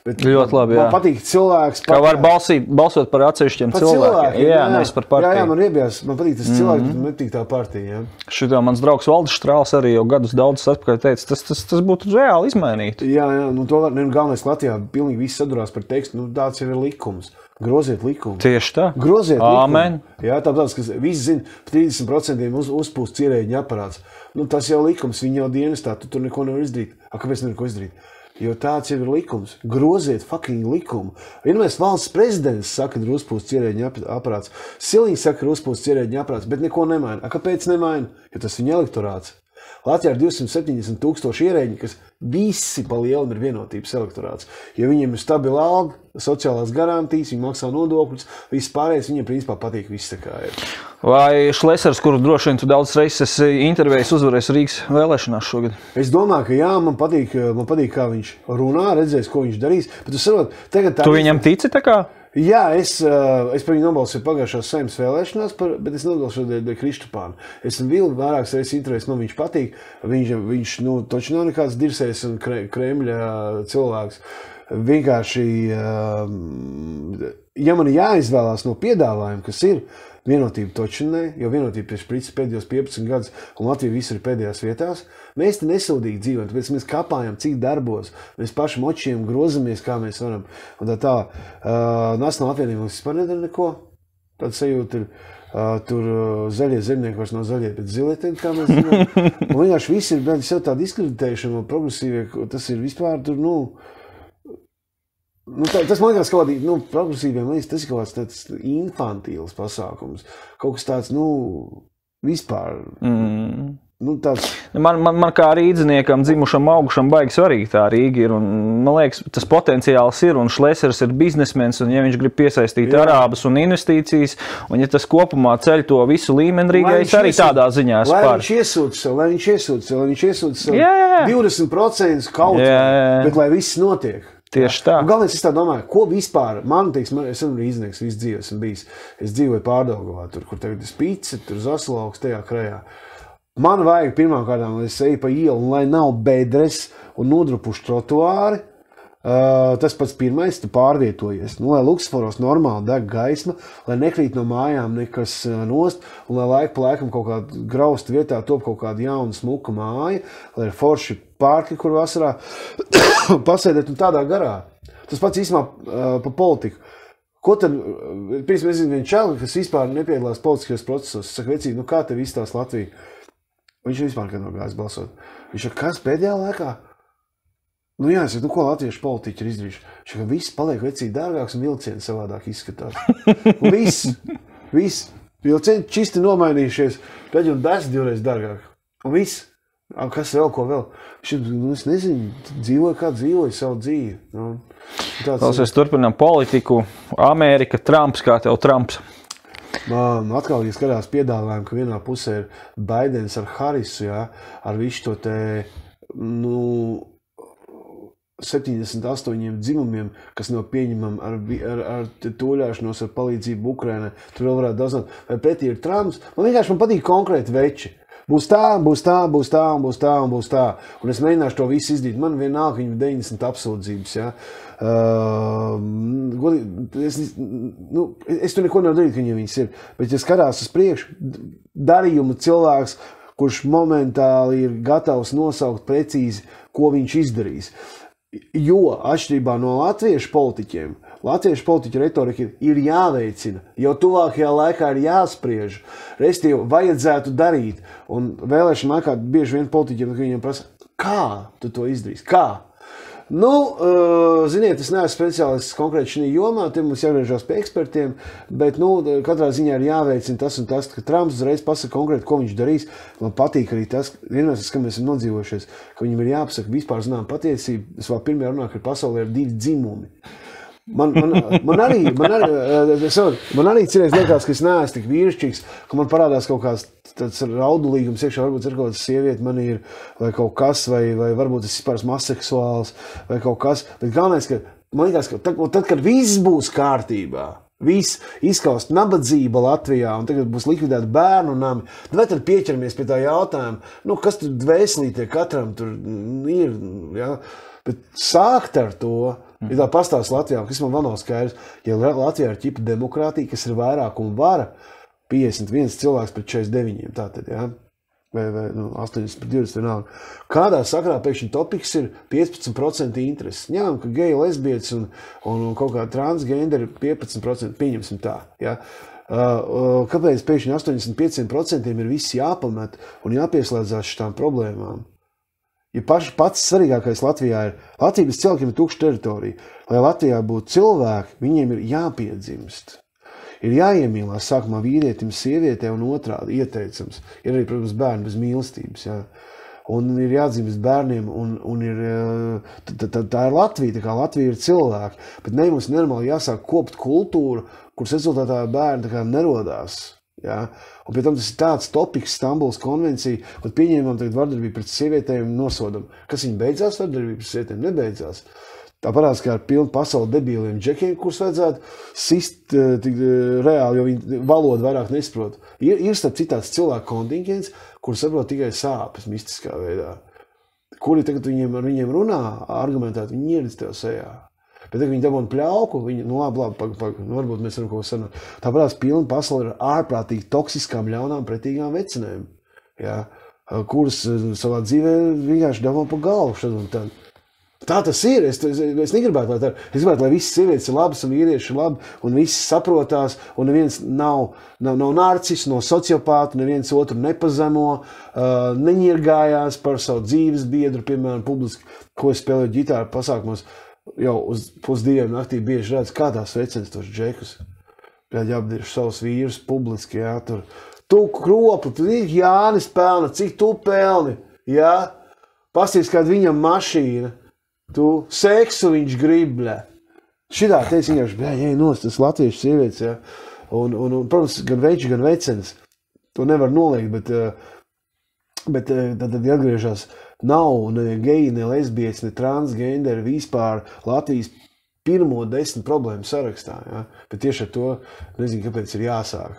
Bet ļoti labi, jā. Man patīk cilvēks... Kā var balsot par atsevišķiem cilvēkiem. Jā, nevis par partiju. Jā, man iebjās, man patīk tas cilvēks, bet man patīk tā partija. Jā. Šitā mans draugs Valdis Štrāls arī jau gadus daudz atpakaļ teica, tas būtu reāli izmainīt. Jā, nu to var, galvenais Latvijā pilnīgi viss sadurās par tekstu, nu tāds jau ir likums. Groziet likumu. Tieši tā. Groziet Āmen. likumu. Jā, tāpēc, ka visi zina, 30% uzpūst ierēģiņa aparāts. Nu, tas jau likums, viņi jau dienestā, tu tur neko nevar izdarīt. Kāpēc nevar ko izdarīt? Jo tāds jau ir likums. Groziet fucking likumu. Vienmēr valsts prezidents saka, ka ir uzpūsts ierēģiņa aparāts. Siliņš saka, ka ir uzpūsts ierēģiņa aparāts, bet neko nemaina. Kāpēc nemaina? Jo tas viņa elektorāts. Latvijā ir 270,000 ierēģi, kas visi pa lielam ir vienotības elektorāts. Jo viņiem ir stabila alga, sociālās garantijas, viņi maksā nodokļus, viss pārējais viņiem principā patīk viss tā kā ir. Vai Šlesers, kuru droši vien tu daudz reizes intervējis, uzvarēs Rīgas vēlēšanās šogad? Es domāju, ka jā, man patīk kā viņš runā, redzēs, ko viņš darīs. Bet tu sarot, tagad tā... Tu viņam tici tā kā? Jā, es par viņu nobalsoju pagājušās Saeimas vēlēšanās, bet es nobalsoju dēļ Kristupāna. Esmu vilgi vairākas reizes intervējis, man viņš patīk. Viņš taču nav nekāds dirsējs un Kremļa cilvēks. Vienkārši, ja man jāizvēlās no piedāvājuma, kas ir, vienotība taču ne, jo vienotība pēdējos 15 gadus, un Latvija visur ir pēdējās vietās. Mēs te nesūdīgi dzīvojam, tāpēc mēs kapājam, cik darbos, mēs paši močiem grozamies, kā mēs varam. Un tā Nacionālā apvienība mums vispār nedara neko. Tad sajūta ir, tur zaļie zemnieki vairs nav zaļie, bet zilie, kā mēs zinām. Un vienkārši visi ir sev tā diskreditēšana, progresīvie, tas ir vispār tur, tas man liekas kaut kādi, progresīviem līdz, tas ir kaut kāds tāds infantīls pasākums. Kaut kas tāds, vispār, tāds... Man kā rīdziniekam, dzimušam, augušam, baigi svarīgi tā Rīga ir, un man liekas, tas potenciāls ir, un Šlesers ir biznesmens, un ja viņš grib piesaistīt arābus un investīcijas, un ja tas kopumā ceļ to visu līmeni Rīgai, es arī tādā ziņā lai spār. Lai viņš iesūdz sev 20% kaut kā, bet lai viss notiek. Tieši tā. Un galvenais, es tā domāju, ko vispār, es esmu rīznieks, visu dzīvi esmu bijis. Es dzīvoju Pārdaugavā, tur, kur tagad ir Spice, tur Zaslauks, tajā krajā. Man vajag pirmām kārtām, lai es eju pa ielu, un lai nav bedres un nodrupuši trotuāri. Tas pats pirmais, tu pārvietojies. Lai Luksusforos normāli deg gaisma, lai nekrīt no mājām nekas nost, un lai laiku pa laikam kaut kādā graustu vietā top kaut kāda jauna smuka māja, lai ir forši pārki, kur vasarā pasēdēt un tādā garā. Tas pats īstenībā pa politiku. Ko tad, pirms mēs zinām vienu čelu, kas vispār nepiedalās politiskajos procesos, saka, vecīgi, kā tev izstās Latvija? Viņš vispār nekad nav gājis balsot. Viņš saka, kas pēdējā laikā? Jāsaka, ko latviešu politiķi ir izdarījuši? Viņš saka, viss paliek vecīgi dārgāks un vilcieni savādāk izskatās. Un viss. Vilcieni čisti nomainījušies, tad jau 10 dārgāk. Un viss. Kas vēl, ko vēl? Es nezinu, dzīvoju kā dzīvoju savu dzīvi. Klausies, turpinām politiku. Amerika, Trumps, kā tev Trumps? Man atkal, ja skatās piedāvājumu, ka vienā pusē ir Baidens ar Harisu, ar visu to 78 dzimumiem, kas nav pieņemami ar toļāšanos, ar palīdzību Ukrainai. Tur vēl varētu daudz. Vai pretī ir Trumps? Man vienkārši patīk konkrēti veči. Būs tā. Un es mēģināšu to visu izdarīt. Man vienalga, ka viņam 90 apsūdzības. Ja? Es tur neko nevaru darīt, ka viņam viņas ir. Bet, ja skatās uz priekšu, darījumu cilvēks, kurš momentāli ir gatavs nosaukt precīzi, ko viņš izdarīs. Jo atšķirībā no latviešu politiķiem, latviešu politiķu retorika ir jāveicina, jo tuvākajā laikā ir jāspriež. Restīvi vajadzētu darīt. Un vēlēšana laikā bieži vien politiķiem viņiem prasa, kā tu to izdarīsi? Kā? Ziniet, es neesmu speciālists konkrēti šajā jomā, te mums jāgriežās pie ekspertiem, bet, katrā ziņā ir jāveicina tas un tas, ka Trumps uzreiz pasaka konkrēti, ko viņš darīs. Man patīk arī tas, vienmēr tas, ka mēs esam nodzīvojušies, ka viņam ir jāpasaka vispār zinām patiesību. Es vēl pirmajā runā, ka pasaulē ir 2 dzimumi. Man arī cerēs liekas, ka es neesmu tik vīrišķīgs, ka man parādās kaut kāds tāds raudulīgums iekšā, varbūt ir kaut kāds sieviete man ir, vai kaut kas, vai varbūt es vispār esmu aseksuāls, vai kaut kas. Bet galvenais, ka man liekas, ka tad, kad viss būs kārtībā, viss izskaust nabadzība Latvijā, un tagad būs likvidēti bērnu nami, vai tad pieķeramies pie tā jautājuma, kas tur dvēselītie katram tur ir, ja? Bet sākt ar to, ja tā pastāst Latvijā, kas man vēl nav skaidrs, ja Latvijā ir ķipa demokrātija, kas ir vairākuma vara, 51 cilvēks pret 49, tātad, ja? Vai 80 pret 20 vienalga. Kādā sakarā pēkšņi topiks ir 15% interesi? Ņemam, ka geji, lesbietis un kaut kā transgenderi 15%, pieņemsim tā, ja? Kāpēc pēkšņi 85% ir viss jāpamet un jāpieslēdzās šitām problēmām? Ja pats svarīgākais Latvijā ir, Latvijas cilvēkiem ir tukša teritorija. Lai Latvijā būtu cilvēki, viņiem ir jāpiedzimst. Ir jāiemīlās sākumā vīrietim, sievietē un otrādi ieteicams. Ir arī, protams, bērni bez mīlestības. Jā. Un ir jādzimst bērniem, un ir, tā ir Latvija, tā kā Latvija ir cilvēki. Bet ne mums normāli jāsāk kopt kultūru, kuras rezultātā bērni tā kā nerodās. Ja? Un pie tam tas ir tāds topiks, Stambulas konvencija, kad pieņēmām tagad vardarbību pret sievietēm nosodam. Kas viņi beidzās vardarbību pret sievietēm? Nebeidzās. Tā parādās, kā ar pilnu pasauli debīliem džekiem, kurus vajadzētu sist tik reāli, jo viņi valodu vairāk nesaprot. Ir starp citāds cilvēku kontingents, kurus saprot tikai sāpes mistiskā veidā. Kuri tagad ar viņiem runā, argumentēt, viņi ieredz tev sejā. Bet, ja viņi dabūna pļauku, viņi, labi, varbūt mēs varam kaut ko sanāt. Tā parādās pilna pasauli ar ārprātīgi toksiskām, ļaunām, pretīgām vecinēm, ja, kuras savā dzīvē vienkārši dabūna pa galvu šad un tad. Tā tas ir. Es negribētu, lai tā ir. Es gribētu, lai visas sievietes ir labas un vīrieši ir labi, un visi saprotās, un neviens nav narcis, no sociopāta, neviens otru nepazemo, neņirgājās par savu dzīves biedru, piemēram, publiski, ko es spēlēju ģitāru pasākumos. Jau uz pusdienu naktī bieži redz, kā tās vecenas tos džekus. Jāapdirš savus vīrus publiski, jā, tur. Tu kropu, tu Jānis pelna, cik tu pelni, jā? Pasties, kāda viņam mašīna. Tu seksu viņš grib, bļā. Šitā teica vienkārši, bļā, nost, tas latviešu sievietes, jā. Un, protams, gan veči, gan vecenas. To nevar noliegt, bet tad atgriežās. Nav ne geji, ne lesbietis, ne transgenderi vispār Latvijas pirmo 10 problēmu sarakstā. Ja? Bet tieši ar to nezinu, kāpēc ir jāsāk.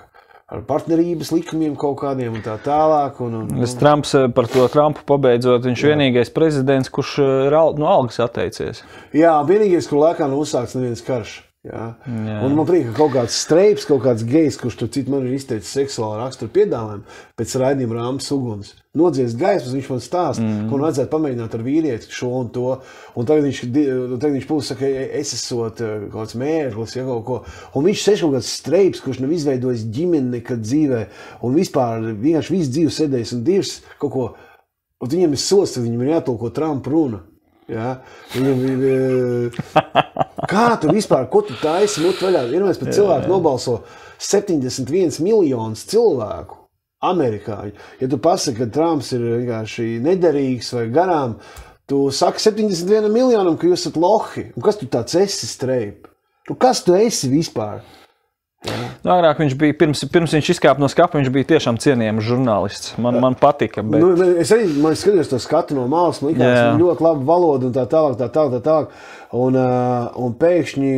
Ar partnerības likumiem kaut kādiem un tā tālāk. Trumps par to Trumpu pabeidzot, viņš vienīgais prezidents, kurš no algas atteicies. Jā, vienīgais, kur laikā nav uzsākts neviens karš. Jā. Un man prieka, ka kaut kāds streips, kaut kāds gejs, kurš tur citu man ir izteicis seksuālu raksturu piedāvājumu pēc raidījuma Rāmas uguns. Nodziest gaismas, viņš man stāsta, ka man vajadzētu pamēģināt ar vīrieti šo un to. Un tagad viņš pūs saka, es esot kaut kāds mērklis, ja kaut ko. Un viņš seš kaut kāds streips, kurš nav izveidojis ģimeni nekad dzīvē. Un vispār vienkārši visu dzīvi sēdējis un divs kaut ko. Un viņam ir sots, tad viņam ir jātulko Trumpa runa. Ja? Kā tu vispār, ko tu taisi mut vaļā? Vienmēr pēc cilvēku nobalso 71 miljonus cilvēku amerikāņu. Ja tu pasaki, ka Trumps ir vienkārši nederīgs vai garām, tu saki 71 miljonam, ka jūs esat lohi. Un kas tu tāds esi, streip? Kas tu esi vispār? Ja. Agrāk viņš bija, pirms viņš izkāpa no skapa, viņš bija tiešām cienījams žurnālists. Man patika. Bet... Es arī skatījos to skatu no malas, man likās ļoti labu valodu un tā tālāk. Un pēkšņi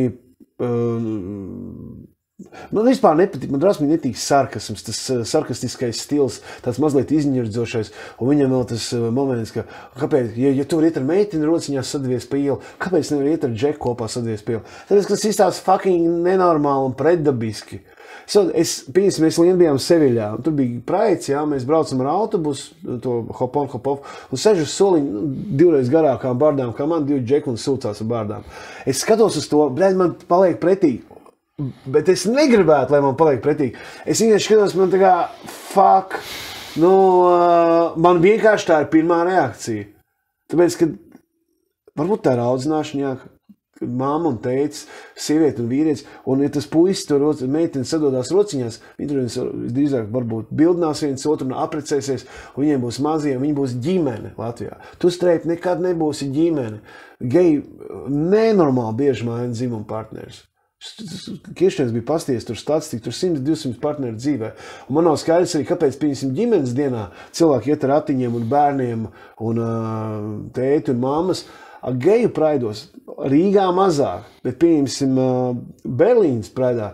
Man vispār nepatīk, man drosmīgi netīk sarkasms, tas sarkastiskais stils, tāds mazliet izņurdzošais, un viņam vēl tas moments, ka, kāpēc, ja tu vari iet ar meitini rociņās sadvies pa ielu, kāpēc nevar iet ar džeku kopā sadvies pa ielu? Tāpēc, ka tas izstāsts fucking nenormāli un pretdabiski. Mēs bijām Seviļā, un tur bija praids, jā, mēs braucam ar autobusu, to hop on, hop off, un sežu soliņu divreiz garākām bārdām, kā man 2 džeki un sūcās ar bārdām. Es skatos uz to, bļaļ, man paliek pretī, bet es negribētu, lai man paliek pretī. Es vienkārši skatos, man tā kā, fuck, man vienkārši tā ir pirmā reakcija. Tāpēc, ka varbūt tā ir audzināšana, jā, māma un teicis, sieviete un vīrietis, un ja tas puisis tur meiteni sadodās rociņās, viņi tur drīzāk varbūt bildinās viens otru un aprecēsies, un viņiem būs mazie, un viņi būs ģimene Latvijā. Tu strēp nekad nebūsi ģimene. Geji nenormāli bieži maina dzimumu partneris. Kiršņēns bija pasties tur statistika, tur 100-200 partneri dzīvē. Un man nav skaidrs arī, kāpēc, piemēram, ģimenes dienā cilvēki iet ar ratiņiem un bērniem un tēti un mammas. Geju praidos Rīgā mazāk, bet pieņemsim Berlīnas praidā,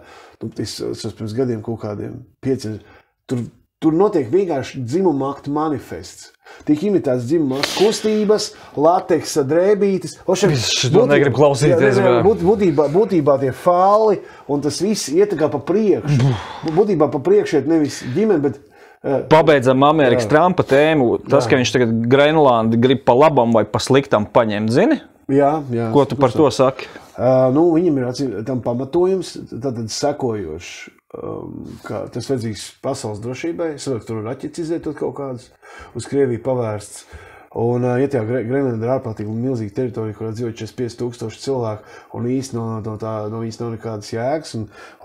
es pirms gadiem kaut kādiem 5, tur notiek vienkārši dzimuma aktu manifests. Tiek imitēts dzimuma aktu kustības, lateksa drēbītes. Šito negrib klausīties. Būtībā tie fāli, un tas viss iet kā pa priekšu. Būtībā pa priekšu iet nevis ģimene, bet pabeidzam Amerikas Trumpa tēmu. Tas, ka viņš tagad Grenlandi grib pa labam vai pa sliktam paņemt, zini? Jā. Ko tu par to saki? Viņam ir tam pamatojums, tātad sekojošs, ka tas vajadzīgs pasaules drošībai. Es saprotu, tur raķetes izvietot kaut kādus uz Krieviju pavērsts. Un, ja tajā Grenlanda ir ārprātīgi milzīga teritorija, kurā dzīvo 45,000 cilvēku, un īsti no viņas nav nekādas jēgas,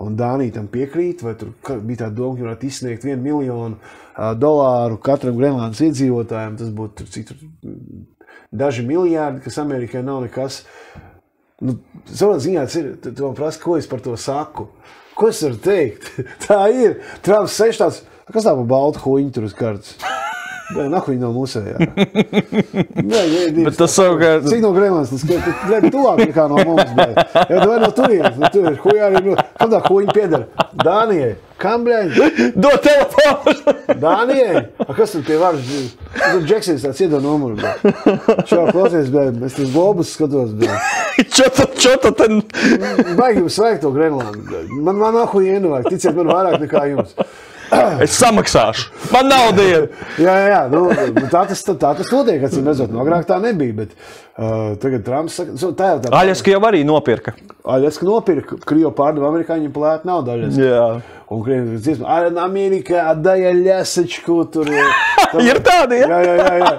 un Dānija tam piekrīt, vai tur bija tā doma, ka varētu izsniegt $1 miljonu katram Grenlandas iedzīvotājiem, tas būtu daži miljārdi, kas Amerikai nav nekas. Savā ziņā, tu man prasa, ko es par to saku? Ko es varu teikt? Tā ir. Trumps sēž tāds, kas tā pa baltu huņu tur uz kartas? Nahu viņi nav musējā. Bet tas savukārt... Cik no Grenlandas, tas tuvāk nekā no mums, bet. Ja tu vai no turienes, tur ir huņā, kam tā huņa piedara? Dānijai. Kam, bļaļ? Dod telefonu! Dānijai? Kas tur pie varas? Tur Džeksins tāds iedod numuru, bļaļ. Šā, klausies, bļaļ, es tas globus skatos, bļaļ. Čota ten... Vajag jums vajag to Grenlandu, bļaļ. Man nahu ienu vajag, ticiet man vairāk nekā jums. Es samaksāšu. Man nauda ir. Jā, tā tas notiek, acīm redzot. Agrāk tā nebija, bet tagad Trumps saka, Aļaska jau arī nopirka. Aļaska nopirka, Krievu pārdeva amerikāņiem plēt naudu Aļaska. Jā. Un Krievu dziesma, Amerikā, atdaj Aļasečku, tur... Ir tādi, ja? Jā.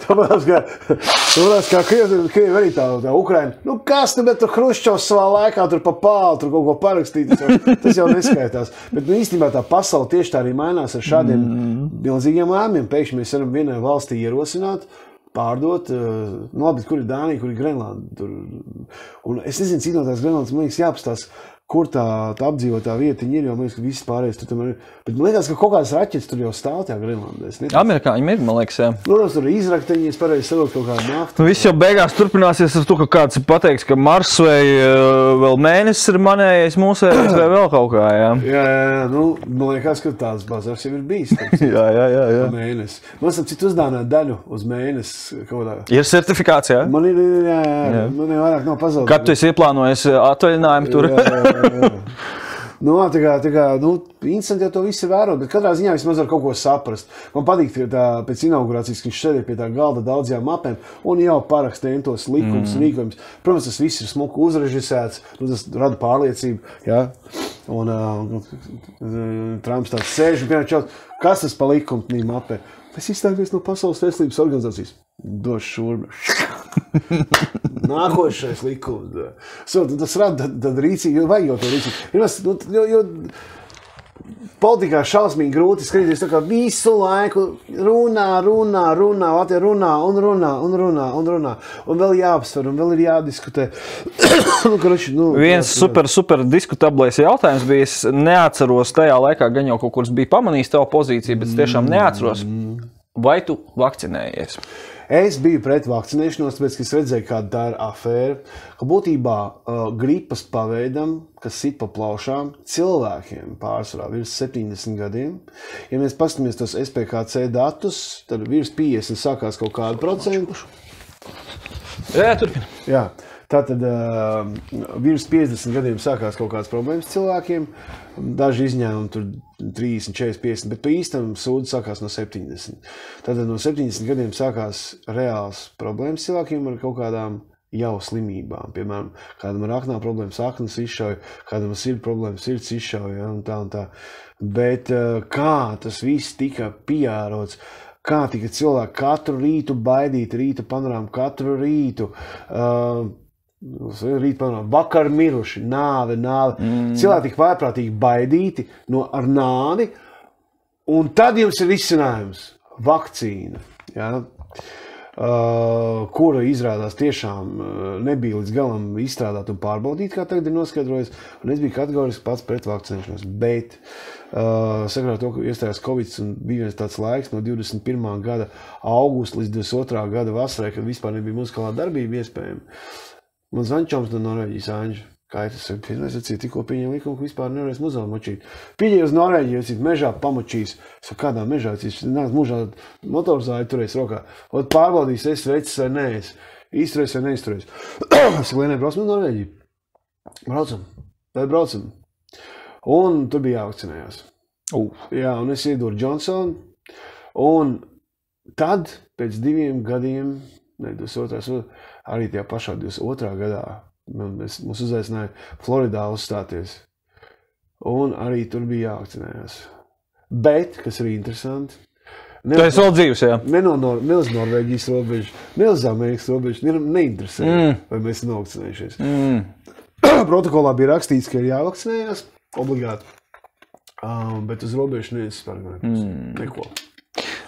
Tāpēc, kā Krievi arī tā Ukraina, kas tu, bet tu Hruščovs savā laikā tur pa pālu, tur kaut ko parakstīt, tas jau neskaitās. Bet īstenībā tā pasaule tieši tā arī mainās ar šādiem milzīgiem lēmumiem. Pēkšņi mēs varam vienai valstī ierosināt, pārdot, labi, kur ir Dānija, kur ir Grenlanda. Un es nezinu, cik no tās Grenlandas, man liekas, jāpastās, kur tā apdzīvotā vietiņa ir, jo man liekas, ka viss pārējais tur tomēr ir. Bet man liekas, ka kaut kādas raķetes tur jau stāv tajā Grenlandē. Amerikāņiem ir, man liekas, jā. Protams, tur ir izrakteņi, es pareizi saprotu kaut kādu naftu. Viss jau beigās turpināsies ar to, ka kāds pateiks, ka Mars vai vēl mēnesis ir manējais mūsējais vai vēl kaut kā, jā. Jā, man liekas, ka tāds bazars jau ir bijis. Jā. Mēnesis. Man esam citu uzdāvināt daļu uz mēnesi kaut kādā. Ir certifikācija, jā? Man ir, jā. Man ir vairāk nav pazaudēt. Kad tu esi ieplānojis atvaļinājumu tur? Jā. Tā kā, interesanti jau to visu vērot, bet katrā ziņā vismaz var kaut ko saprast. Man patīk tā pēc inaugurācijas, ka viņš sēdēja pie tā galda daudzajām mapēm un jau parakstēja tos likumus, rīkojumus. Protams, tas viss ir smuki uzrežisēts, tas rada pārliecību, jā. Un Trumps tāds sēž un pienāčot, kas tas pa likumu tī mapē? Es izstāties no Pasaules veselības organizācijas. Došu šurbi. Nākošais likums. Tas rada tad rīcību, jo vajag jau to rīcību. Jo politikā šausmīgi grūti skatīties, tā kā visu laiku runā, Latvija runā. Un vēl jāapsver, un vēl ir jādiskutē. Viens super diskutablais jautājums bija, es neatceros tajā laikā, gan jau kaut kurs bija pamanījis tavu pozīciju, bet es tiešām neatceros. Vai tu vakcinējies? Es biju pret vakcinēšanos, tāpēc, ka es redzēju, kāda tā ir afēra, ka būtībā gripas paveidam, kas sit pa plaušām, cilvēkiem pārsvarā virs 70 gadiem. Ja mēs paskatāmies tos SPKC datus, tad virs 50 sākās kaut kādu procentu. Jā, turpina. Jā. Tātad virs 50 gadiem sākās kaut kādas problēmas cilvēkiem, daži izņēmumi tur 30, 40, 50, bet pa īstam sūdu sākās no 70. Tātad no 70 gadiem sākās reāls problēmas cilvēkiem ar kaut kādām jau slimībām. Piemēram, kādam ar aknā problēmas aknas izšauja, kādam ar sirds problēmas sirds izšauja, ja, un tā. Bet kā tas viss tika pijārots, kā tika cilvēki katru rītu baidīti, rīta panorāma katru rītu, vakar miruši, nāve. Cilvēki tik vaiprātīgi baidīti ar nāvi, un tad jums ir risinājums – vakcīna, ja? Kura izrādās tiešām nebija līdz galam izstrādāt un pārbaudīt, kā tagad ir noskaidrojies, un es biju kategoriski pats pret vakcinēšanos, bet sakarā to, ka iestājās Covid un bija viens tāds laiks no 21. gada augusta līdz 22. gada vasarai, kad vispār nebija muzikālā darbība iespējama. Man zvančoms no Norvēģijas Āņģa, kā tas ir, pirmais acīt, tikko pieņem likumu, ka vispār nevarēs muzā močīt. Pieņēja uz Norvēģiju, acīt, mežā pamočīs. Es kādā mežā, acīt, nāc mūžā motorzāju turēs rokā. Ot pārbaudīs, es vecis vai nē, es izturēs vai neizturēs. Es lienē, braucam no Norvēģiju. Braucam. Un tur bija jāvakcinējās. Jā, un es iedūru Johnsonu. Un tad, pēc 2 gadiem, arī tajā pašā 22. gadā mums uzaicināja Floridā uzstāties. Un arī tur bija jāvakcinējās. Bet, kas ir interesanti, Tā ir vēl dzīves, jā. Ne uz Norvēģijas robežas, ne uz Amerikas robežas, neinteresē, vai mēs esam novakcinējušies. Protokolā bija rakstīts, ka ir jāvakcinējās obligāti, bet uz robežas neko.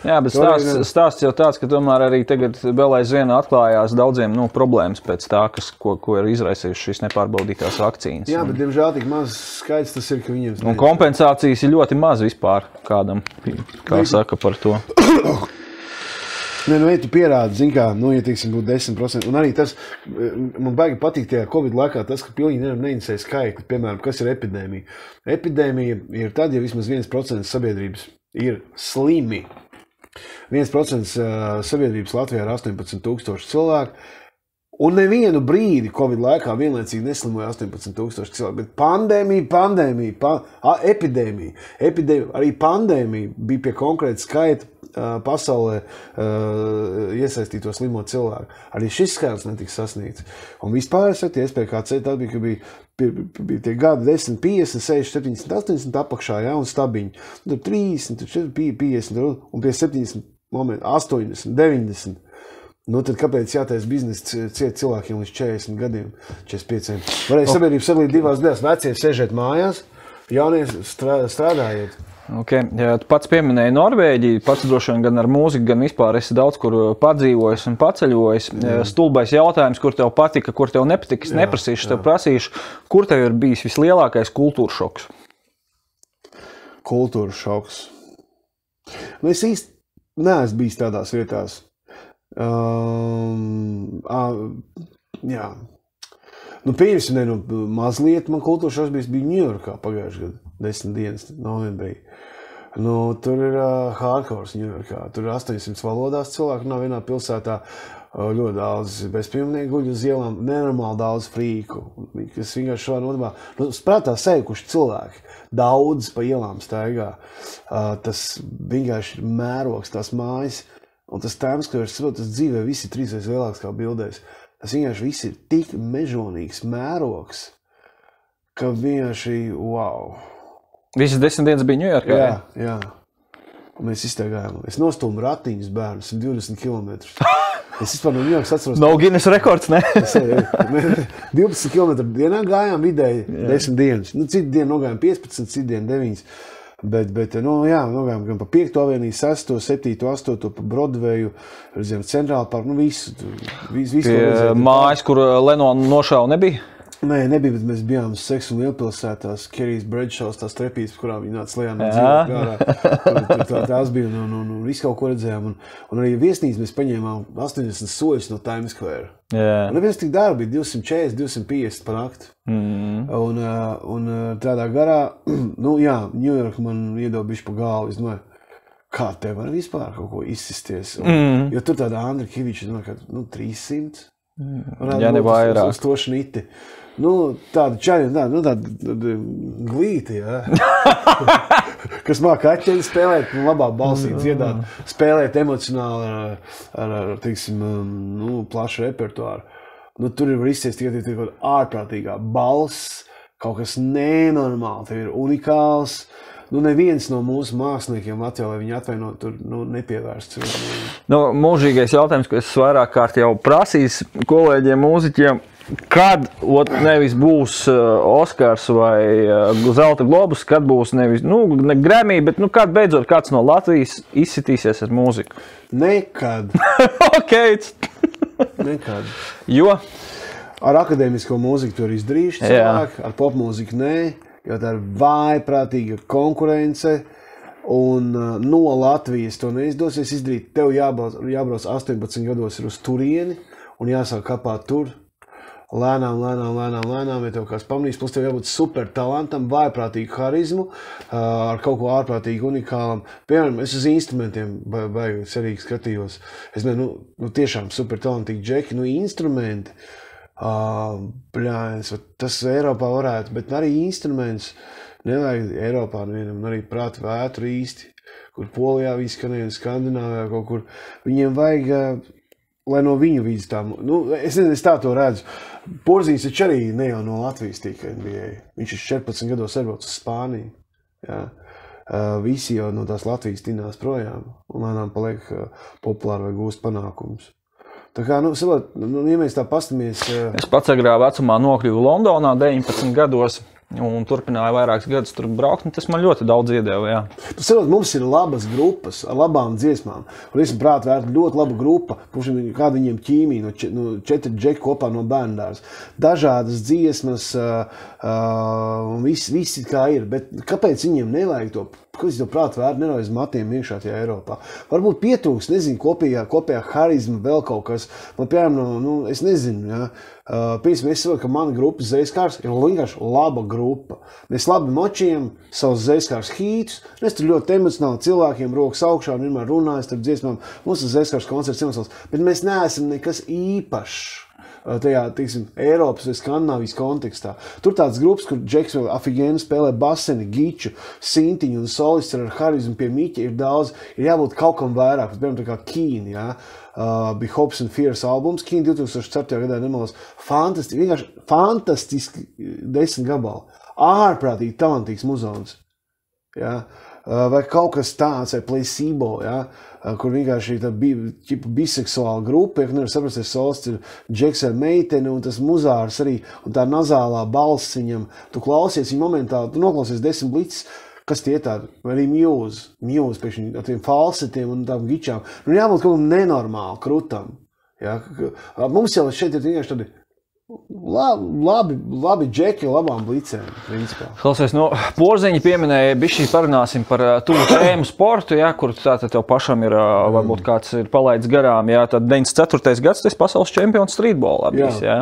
Jā, bet stāsts jau tāds, ka tomēr arī tagad vēl aizvien atklājās daudziem problēmas pēc tā, ko ir izraisījuši šīs nepārbaudītās vakcīnas. Jā, bet diemžēl tik maz skaits tas ir, ka viņiem... Un kompensācijas ir ļoti maz vispār kādam, kā saka par to. Ja tu pierādi, zin kā, ja teiksim būtu 10%, un arī tas, man baigi patīk tajā Covid laikā tas, ka pilnīgi neinteresē skaitli, piemēram, kas ir epidēmija. Epidēmija ir tad, ja vismaz 1% sabiedrības ir slimi. 1% sabiedrības Latvijā ir 18,000 cilvēku, un nevienu brīdi Covid laikā vienlaicīgi neslimoja 18,000 cilvēku, bet epidēmija, arī pandēmija bija pie konkrēta skaita pasaulē iesaistīto slimo cilvēku. Arī šis skaits netiks sasniegts. Un vispār, SPKC, tad bija, ka bija tie gadi 10, 50, 60, 70, 80 apakšā, ja, un stabiņi. Tur 30, 40, 50, un pie 70 momenti, 80, 90. Tad kāpēc jātais biznesa ciet cilvēkiem līdz 40 gadiem, 45? Varēja sabiedrību sadalīt divās daļās. Vecie sēžēt mājās, jaunie strādājiet. Okay. Ja, tu pats pieminēji Norvēģiju, pats droši vien gan ar mūziku, gan vispār esi daudz kur padzīvojis un paceļojis. Stulbais jautājums, kur tev patika, kur tev nepatika, es neprasīšu, tev prasīšu, kur tev ir bijis vislielākais kultūras šoks? Kultūras šoks. Es īsti neesmu bijis tādās vietās. Jā. Pieņemsim, mazliet man kultūras šoks bija Ņujorkā pagājušajā gadā. 10 dienas novembrī. Tur ir hardcores Ņujorkā. Tur ir 800 valodās cilvēku, nav vienā pilsētā ļoti daudz bezpajumnieku guļ uz ielām, nenormāli daudz frīku, kas vienkārši šādā nodabā. Sprātā sēkuši cilvēki, daudz pa ielām staigā. Tas vienkārši ir mērogs, tās mājas, un tas tēmas, ka tas dzīvē visi 3 reiz lielāks kā bildēs. Tas vienkārši viss ir tik mežonīgs mērogs, ka vienkārši wow. Visas 10 dienas bija Ņujorkā? Jā. Un mēs iztaigājām. Es nostūmu ratiņus bērnus 20 kilometrus. Es vispār no Ņujorkas atceros. Nav Guinness rekords, ne? 12 kilometru dienā gājām vidēji 10 dienas. Citu dienu nogājām 15, citu dienu 9. Bet nogājām gan pa 5. avieniju, 6., 7., 8. pa Brodveju, Centrāla parku, visu. Pie mājas, kur Lenonu nošāva nebija? Nē, nebija, bet mēs bijām Seksu un Lielpilsētās, Kerijas Bradshaws, tās trepītes, kurā viņi nāca lejā no dzīvot gārā. Tās bija un visu kaut ko redzējām. Un arī viesnīcu mēs paņēmām 80 soļus no Times Square. Un neviens tik dara, bija 240, 250 par nakti. Un tādā garā, nu jā, New York man iedod bišķi pa galvu, es domāju, kā te var vispār kaut ko izsisties. Jo tur tāda Andri Kiviča, domāju, ka 300. Ja ne vairāk. Uz to šniti. Tāda čaļa, tāda glīti, jā. Kas māk aķeļi spēlēt, labā balsī dziedāt, spēlēt emocionāli ar teiksim, plašu repertuāru. Tur var izsiest tikai kaut ārprātīgā balss, kaut kas nenormāli, tev ir unikāls. Neviens no mūsu māksliniekiem Latvijā, lai viņi atvainot, tur nepievērsts. Mūžīgais jautājums, ko es vairāk kārt jau prasījis kolēģiem, mūziķiem, kad nevis būs Oskars vai Zelta globus, kad būs nevis, ne Grammy, bet kad beidzot kāds no Latvijas izsitīsies ar mūziku? Nekad. Ok. Nekad. Jo? Ar akadēmisko mūziku to ir izdarījuši cilvēki, ar popmūziku nē. Jo tā ir vājprātīga konkurence, un no Latvijas to neizdosies izdarīt. Tev jābrauc 18 gados ir uz turieni, un jāsāk kapāt tur. Lēnām, ja tev kāds pamanīs, plus tev jābūt super talantam, vājprātīgu harizmu, ar kaut ko ārprātīgi unikālam. Piemēram, es uz instrumentiem baigi cerīgi skatījos. Es tiešām super talantīgi džeki, instrumenti. Tas Eiropā varētu, bet arī instruments nevajag Eiropā nevienam, arī prātu vētru īsti, kur Polijā izskanēja, Skandināvijā kaut kur. Viņiem vajag, lai no viņu vīdz tā, es nezinu, es tā to redzu. Porziņš taču arī ne jau no Latvijas tikai NBA. Viņš ir 14 gados atbrauc uz Spāniju. Jā. Visi jau no tās Latvijas tinās projām un lēnām paliek populāri vai gūst panākumus. Tā kā, ja mēs tā pastamies... Es pats agrā vecumā nokļuvu Londonā 19 gados un turpināju vairākus gadus tur braukt, un tas man ļoti daudz iedeva, jā. Tu saproti, mums ir labas grupas ar labām dziesmām, un es prāt vērtu ļoti laba grupa, kāda viņiem ķīmija, no 4 džeki kopā no bērndārs. Dažādas dziesmas, un visi kā ir, bet kāpēc viņiem nevajag to? Kāpēc to prāt vērtu nerojas matiem iekšā tajā Eiropā? Varbūt pietrūks, nezinu, kopējā harizma vēl kaut kas. Man, piemēram, es nezinu, jā. Piemēram, es saprotu, ka mana grupa Zeiskārs ir vienkārši laba grupa. Mēs labi močījam savus Zeiskārs hītus, mēs tur ļoti emocionāli cilvēkiem rokas augšā un vienmēr runājas starp dziesmām. Mums ir Zeiskārs koncerts emocionāls, bet mēs neesam nekas īpašs. Tajā, teiksim, Eiropas vai Skandināvijas kontekstā. Tur tāds grupas, kur džeks vēl afigēni spēlē baseni, giču, sintiņu un solists ar harizmu pie miķa ir daudz, ir jābūt kaut kam vairāk. Piemēram, tā kā Keen, jā, bija Hopes and Fears albums, Keen 2004. Gadā nemalos. Vienkārši fantastiski 10 gabali. Ārprātīgi talantīgs muzons. Jā. Vai kaut kas tāds, vai Placebo, ja, kur vienkārši tā biseksuāla grupa, ja nevar saprasties, solists ir džeks ar meiteni, un tas muzārs arī, un tā nazālā balss viņam, tu klausies viņu momentāli, tu noklausies 10 blicis, kas tie tādi, vai arī Muse pēkšņi ar tiem falsetiem un tām gičām. Jābūt kaut kam nenormāli krutam. Ja. Mums jau šeit ir vienkārši tādi labi džeki, labām blicēm, principā. Klausies, Porziņi pieminēja, bišķī parunāsim par tuvu tēmu sportu, jā, kur tātad tev pašam ir, varbūt kāds ir palaidis garām, jā, tad 94. gads, tas pasaules čempions streetbolā bijis, jā.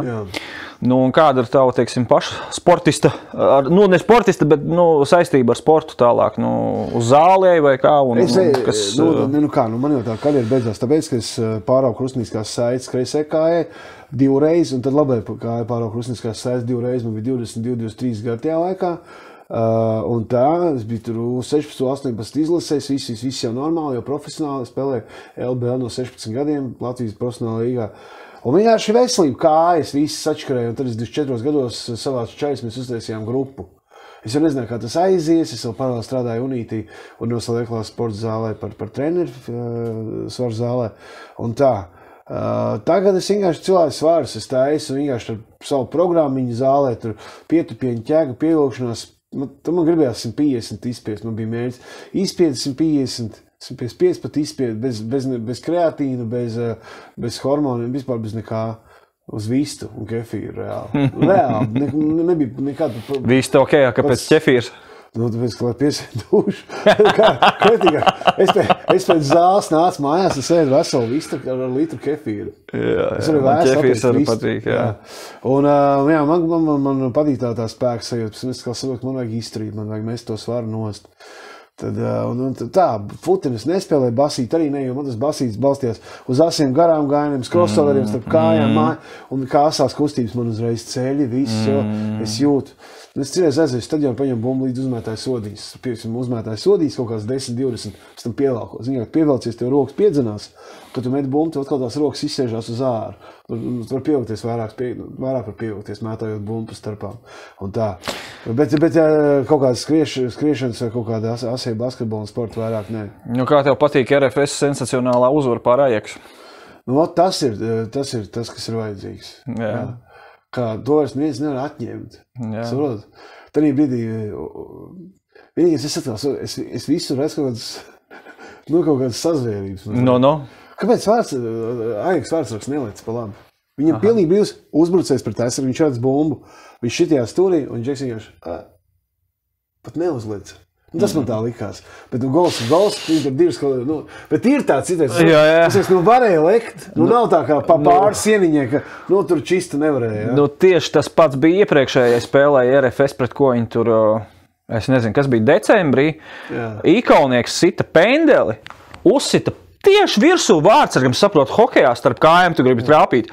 Un kāda ir tava, teiksim, paša sportista, ne sportista, bet, saistība ar sportu tālāk, uz zālē vai kā? Man jau tā karjera beidzās, tāpēc, ka es pāraugu krustniskās saites kreisē kājai 2 reizes, un tad labai kāja pāraugu krustniskās saites 2 reizes, man bija 22, 23 gadu tajā laikā. Un tā, es biju tur 16, 18 izlasēs, viss jau normāli, jau profesionāli, spēlēju LBL no 16 gadiem, Latvijas profesionālā līgā. Un vienkārši veselība kājas, visi sačkarēja, un tad es 24 gados savācu čaļus, mēs uztaisījām grupu. Es jau nezināju, kā tas aizies, es vēl paralēli strādāju Unītī un no Salieklās sporta zālē par treneru svaru zālē. Un tā. Tagad es vienkārši cilvēku svārus, es taisu vienkārši ar savu programmiņu zālē, tur pietupieņu ķēgu, pievilkšanās. Man gribējās 150 izspiest, man bija mērķis. Izspied 150. 155 pat izspied, bez kreatīna, bez hormoniem, vispār bez nekā. uz vistu un kefīru reāli. Reāli, nebija nekāda... Vistu ok, kāpēc ķefīrs? Nu, tāpēc, ka lai piesēdūšu. Es pēc zāles nācu mājās, es ēdu veselu vistu ar litru kefīru. Jā, ķefīrs arī patīk, jā. Un jā, man patīk tā spēka sajūta. Es kā saprotu, man vajag izturīt, man vajag mest to svaru nost. Tad, un tā, futenis nespēlēja basīt arī ne, jo man tas basīts balstījās uz asiem garām gājieniem, crossoveriem starp kājām, un kā asās kustības man uzreiz ceļi, viss, jo es jūtu. Es cīreiz aizēju stadionu, paņem bumbu līdz uzmētāju sodīs. Piemēram, uzmētāju sodīs kaut kāds 10, 20, pēc tam pievelko. Zini, kad pievelcies, tev rokas piedzenās, kad tu met bumbu, tev atkal tās rokas izsēžās uz āru. Tu var pievilkties vairāk var pievilkties, mētājot bumbu starpām. Un tā. Bet kaut kādas skriešanas vai kaut kāda asie basketbola un sporta vairāk nē. Nu, kā tev patīk RFS sensacionālā uzvara pār Ajax? Nu, tas ir tas, kas ir vajadzīgs. Jā. Kā to vairs neviens nevar atņemt. Saprot? Tanī brīdī, vienīgais es atvēlos, es visur redzu kaut kādas sazvērības. No. Kāpēc Ajax vārdsargs nelēc pa labi? Viņam pilnīgi bijis uzbrucējs pret aizsargu, viņš redz bumbu, viņš šitajā stūrī, un Džeks vienkārši pat neuzliec. Tas man tā likās. Bet gols, ir divas, bet ir tāds citais. Es varēju lekt, nav tā kā pāris sieniņai, ka tur čistu nevarēja. Nu, tieši tas pats bija iepriekšējai spēlēja RFS, pret ko viņi tur, es nezinu, kas bija decembrī. Īkaunieks sita pendeli, uzsita tieši virsū vārdsargam, saprot, hokejā starp kājām tu gribi trāpīt.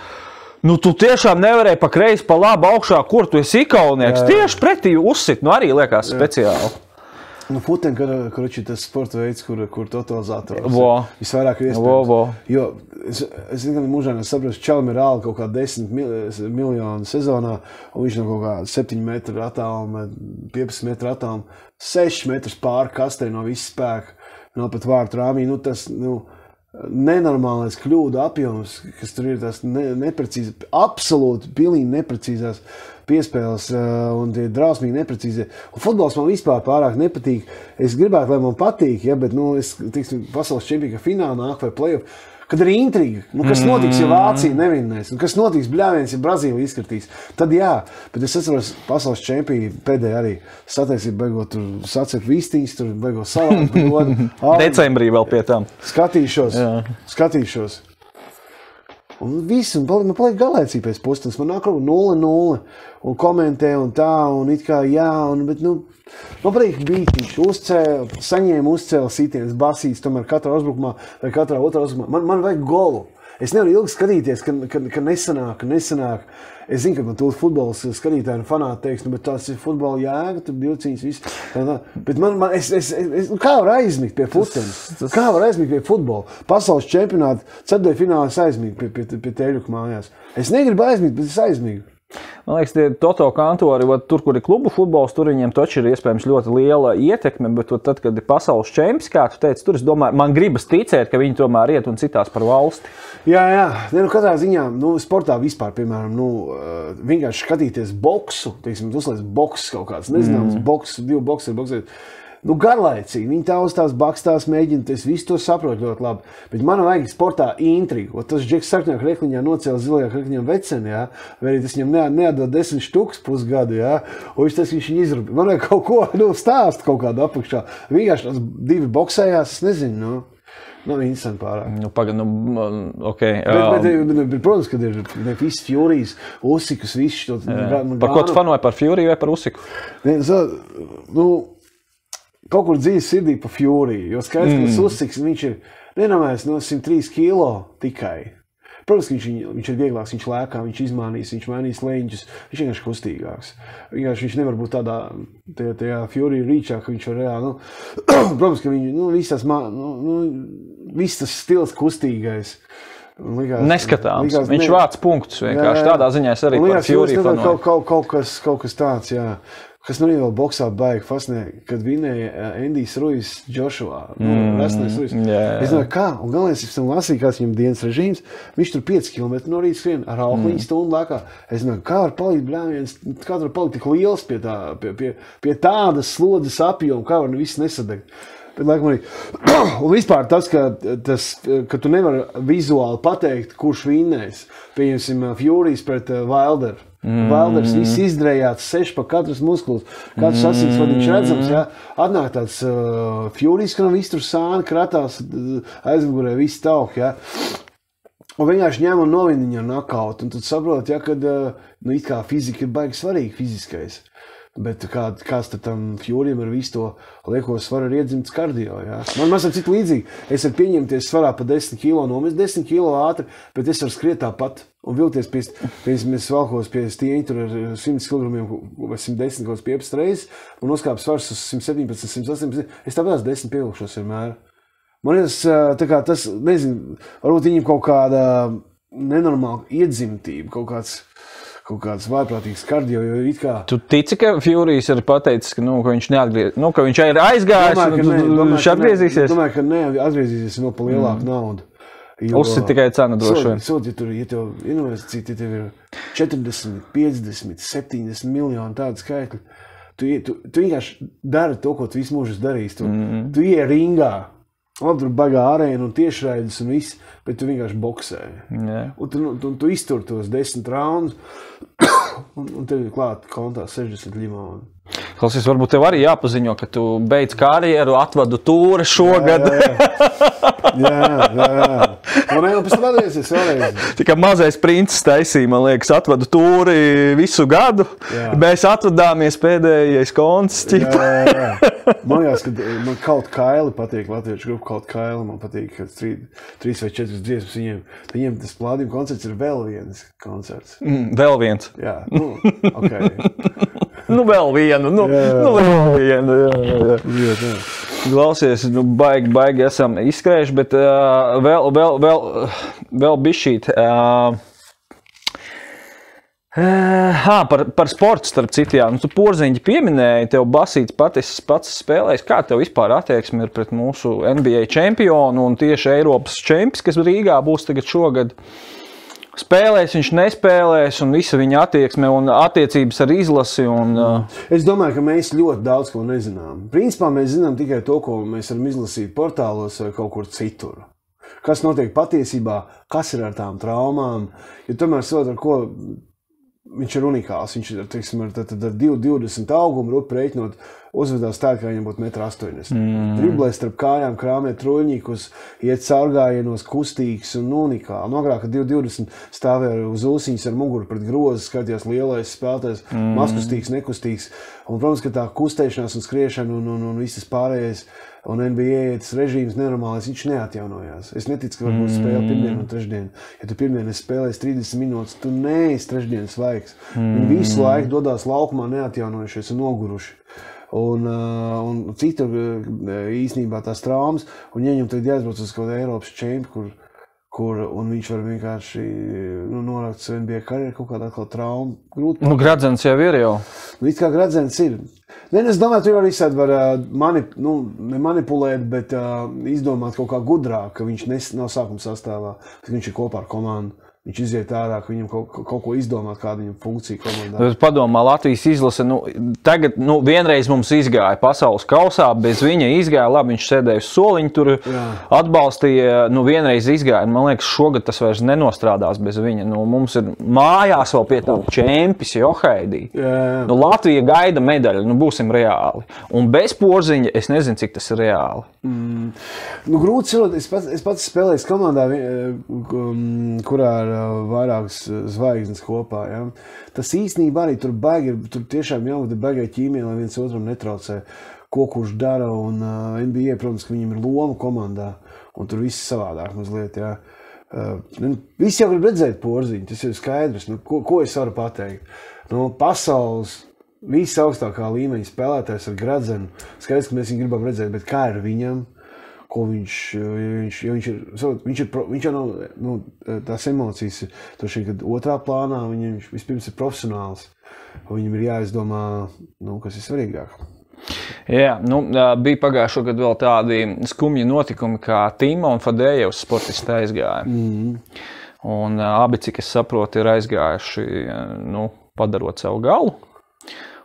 Nu, tu tiešām nevarēji pa kreisi, pa labi augšā, kur tu esi īkaunieks. Tieši pretī uzsit, arī liekas speciāli. Nu, futen, kur tas sporta veids, kur totalizators visvairāk ir iespējams. Jo es mūžā nesaprotu, Čalim ir reāli kaut kā 10 miljonu sezonā, un viņš no kaut kā 7 metru attāluma, 15 metru attāluma, 6 metrus pāri kastē no viss spēka, no pat vārtu rāmī. Tas nenormālais kļūdu apjoms, kas tur ir tās neprecīzas, absolūti pilnīgi neprecīzās piespēles un tie drausmīgi neprecīzie. Un futbols man vispār pārāk nepatīk. Es gribētu, lai man patīk, bet, es, teiksim, pasaules čempiona finālā nāk vai play-off, kad ir intriga. Kas notiks, ja Vācija nevinnēs? Kas notiks, bļāviens, ja Brazīlija izskatīs? Tad jā, bet es atceros pasaules čempionu pēdējā arī sataisību beigot tur sacēt vistiņas, tur beigot salāt. Decembrī vēl pie tām. Skatīšos. Un viss, un man paliek galēcī pēc pusstundas. Man nāk 0-0 un komentē un tā, un it kā jā, bet man patīk bītiņš, uzcēla sitiens, basīts, tomēr katrā uzbrukumā vai katrā otrā uzbrukumā. Man vajag golu. Es nevaru ilgi skatīties, ka nesanāk. Es zinu, ka man tūlīt futbols skatītāji un fanāti teiks, bet tās ir futbola jēga, tur divcīņas, viss. Bet kā var aizmigt pie futenes? Kā var aizmigt pie futbola? Pasaules čempionāta ceturtdaļfinālā es aizmigu pie Teļuka mājās. Es negribu aizmigt, bet es aizmigu. Man liekas, tie Toto kantori, tur, kur ir klubu futbols, tur viņiem taču ir iespējams ļoti liela ietekme, bet tad, kad ir pasaules čemps, kā tu teici, tur es domāju, man gribas ticēt, ka viņi tomēr iet un citās par valsti. Jā. Katrā ziņā, sportā vispār, piemēram, vienkārši skatīties boksu, teiksim, uzliec boks kaut kāds, nezināms, divu bokseri. Garlaicīgi, viņi tā uz tās bakstās mēģina, es visu to saprotu ļoti labi, bet man vajag sportā intrigu. Tas Džeks Sarkņā krekliņā nocēla zilajā krekliņā veceni, vai arī tas viņam neatdod 10 štuks pusgadu, un viņš viņu izrubi. Man vajag kaut ko, stāst kaut kādu apakšā. Vienkārši tās divi boksējās, es nezinu, nav interesanti pārāk. Okay. Bet, protams, kad ir visi Furijas, Usikus, viss. Par ko tu fanoji, par Furiju vai par Usiku? Kaut kur dzīves sirdī pa Furiju, jo skaidrs, ka tas Usiks, viņš ir nenamēs 103 kilo tikai. Protams, ka viņš ir vieglāks, viņš lēkā, viņš izmānīs, viņš mainīs leņķus, viņš vienkārši kustīgāks. Viņš nevar būt tajā Furija rīčā, ka viņš var reāli, protams, ka viss tas stils kustīgais. Neskatāms, viņš vāc punktus vienkārši, tādā ziņā es arī par Furiju fanoju. Kaut kas tāds, jā. Kas man ir vēl boksā baigi fascinē, kad vinēja Endijs Ruijs Džošuvā. Resnais Ruijs. Es domāju, kā? Un galvenais, es tam lasīju, kāds viņam dienas režīms, viņš tur 5 km no rīta skrien ar augliņu stundu lēkā. Es domāju, kā var palikt bļāviens, kā var palikt tik liels pie tādas slodzes apjoma, kā var viss nesadegt. Bet, laikam, arī. Un vispār tas, ka tu nevari vizuāli pateikt, kurš vinnēs. Pieņemsim Furijs pret Wilderu. Wilders viss izdrējāts, 6 pa katrs muskulis, katrs asinsvadiņš redzams, jā. Atnāk tāds Furijs, ka viss tur sāni kratās, aizmugurē viss tauk, jā. Un vienkārši ņem un novina viņu ar nakautu. Un tad saprot, ja, kad it kā fizika ir baigi svarīgi fiziskais. Bet kāds tad tam Furijam ar visu to lieko svaru ir iedzimts kardio, jā. Man esam citu līdzīgi. Es varu pieņemties svarā pa 10 kilo, nomest 10 kilo ātri, bet es varu skriet tāpat un vilties mēs valkos pie stieņa tur ar 100 kg vai 110 kaut 15 reizes un noskāp svars uz 117, 118. Es tāpēc 10 pievilkšos vienmēr. Man ir tas, nezinu, varbūt viņam kaut kāda nenormāla iedzimtība, kaut kāds vājprātīgs kardio, jo it kā... Tu tici, ka Furijs ir pateicis, ka viņš ka viņš ir aizgājis un viņš atgriezīsies? Domāju, ka ne, atgriezīsies vēl pa lielāku naudu. Uzsit tikai cena droši vien. Ja tev investīcija, ja tev ir 40, 50, 70 miljoni tādu skaitļu, tu vienkārši dari to, ko tu visu mūžus darīsi. Tu iej ringā, tur baigā arēna un tiešraidis un viss, bet tu vienkārši boksē. Yeah. Un tu iztur tos 10 raundus un tev ir klāt kontā 60 limoni. Klausies, varbūt tev arī jāpaziņo, ka tu beidz karjeru, atvadu tūri šogad. Jā. Un pēc tam atgriezies vēlreiz. Tikai mazais princis taisīja, man liekas, atvadu tūri visu gadu. Jā. Mēs atvadāmies pēdējais konts. Jā. Man liekas, ka man kaut kaili patīk, latviešu grupu kaut kaili. Man patīk, ka 3 vai 4 dziesmas viņiem tas plādījuma koncerts ir vēl viens koncerts. Vēl viens? Jā, okei. Vēl vienu, vēl vienu, jā. Klausies, baigi esam izskrējuši, bet vēl bišķīt. Par sportu starp citām. Tu porziņķi pieminēji, tev basīts pats spēlējis. Kā tev vispār attieksme ir pret mūsu NBA čempionu un tieši Eiropas čempions, kas Rīgā būs tagad šogad? Spēlēs, viņš nespēlēs un visa viņa attieksme un attiecības ar izlasi. Es domāju, ka mēs ļoti daudz ko nezinām. Principā mēs zinām tikai to, ko mēs varam izlasīt portālos vai kaut kur citur. Kas notiek patiesībā, kas ir ar tām traumām. Jo tomēr ar ko viņš ir unikāls. Viņš ir, teiksim, ar 2,20 augumu rupi reiķinot, uzvedās tā, kā viņam būtu 1,80 m. Driblē starp kājām, krāmē truļņikus, iet caurgājienos kustīgs un unikāli. Agrāk, kad 2,20 stāvēja uz ūsiņas ar muguru pret grozu, skatījās lielais spēlētājs, mazkustīgs, nekustīgs. Un, protams, ka tā kustēšanās un skriešana un visas pārējais un NBA tas režīms nenormālais, viņš neatjaunojās. Es neticu, ka varbūt spēle pirmdienu un trešdienu. Ja tu pirmdienu spēlēsi 30 minūtes, tu neesi trešdienas svaigs. Viņi visu laiku dodās laukumā neatjaunojušies un noguruši. Un citur īstenībā tās traumas, un ja viņam tagad jāizbrauc uz kaut Eiropas čempionu, un viņš var vienkārši norakt savu NBA karjeru, kaut kādā atkal traumu. Grūti. Gradzens jau ir jau. It kā gradzens ir. Es domāju, tu arī var nemanipulēt, bet izdomāt kaut kā gudrāk, ka viņš nav sākuma sastāvā, ka viņš ir kopā ar komandu. Viņš iziet ārā, ka viņam kaut ko izdomāt, kāda viņam funkcija komandā. Padomā, Latvijas izlase, tagad vienreiz mums izgāja pasaules kausā, bez viņa izgāja, labi, viņš sēdēja uz soliņu, tur atbalstīja, vienreiz izgāja. Man liekas, šogad tas vairs nenostrādās bez viņa. Mums ir mājās vēl pie tā čempis, Johaidī. Latvija gaida medaļu, būsim reāli. Un bez porziņa es nezinu, cik tas ir reāli. Grūti cilvēt, es pats spēlēju komandā, kurā ir vairākas zvaigznes kopā. Ja? Tas īstenībā arī tur tiešām jābūt baigai ķīmijai, lai viens otram netraucē, ko kurš dara. Un NBA, protams, ka viņam ir loma komandā, un tur viss savādāk mazliet. Ja? Visi jau grib redzēt porziņu, tas ir skaidrs. Ko es varu pateikt? Pasaules visaugstākā līmeņa spēlētājs ar gradzenu. Skaidrs, ka mēs viņu gribam redzēt, bet kā ir viņam? Ko viņš jau nav, tās emocijas, kad otrā plānā viņš vispirms ir profesionāls. Viņam ir jāizdomā, kas ir svarīgāk. Jā, bija pagājušo gadu vēl tādi skumji notikumi, kā Tīma un Fadējevs sportisti aizgāja. Un abi, cik es saprotu, ir aizgājuši, padarot savu galu.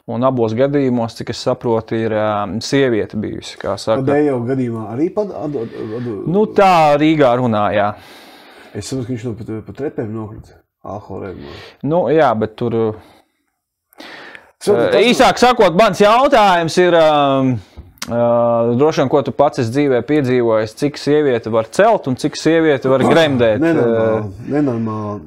Un abos gadījumos, cik es saprotu, ir sieviete bijusi, kā saka. Dejo gadījumā arī Nu, tā Rīgā runā, jā. Es saprotu, ka viņš pa trepēm nokrita alkohola reibumā. Nu, jā, bet tur... Īsāk sakot, mans jautājums ir, droši vien, ko tu pats esi dzīvē piedzīvojis, cik sieviete var celt un cik sieviete var gremdēt? Nenormāli.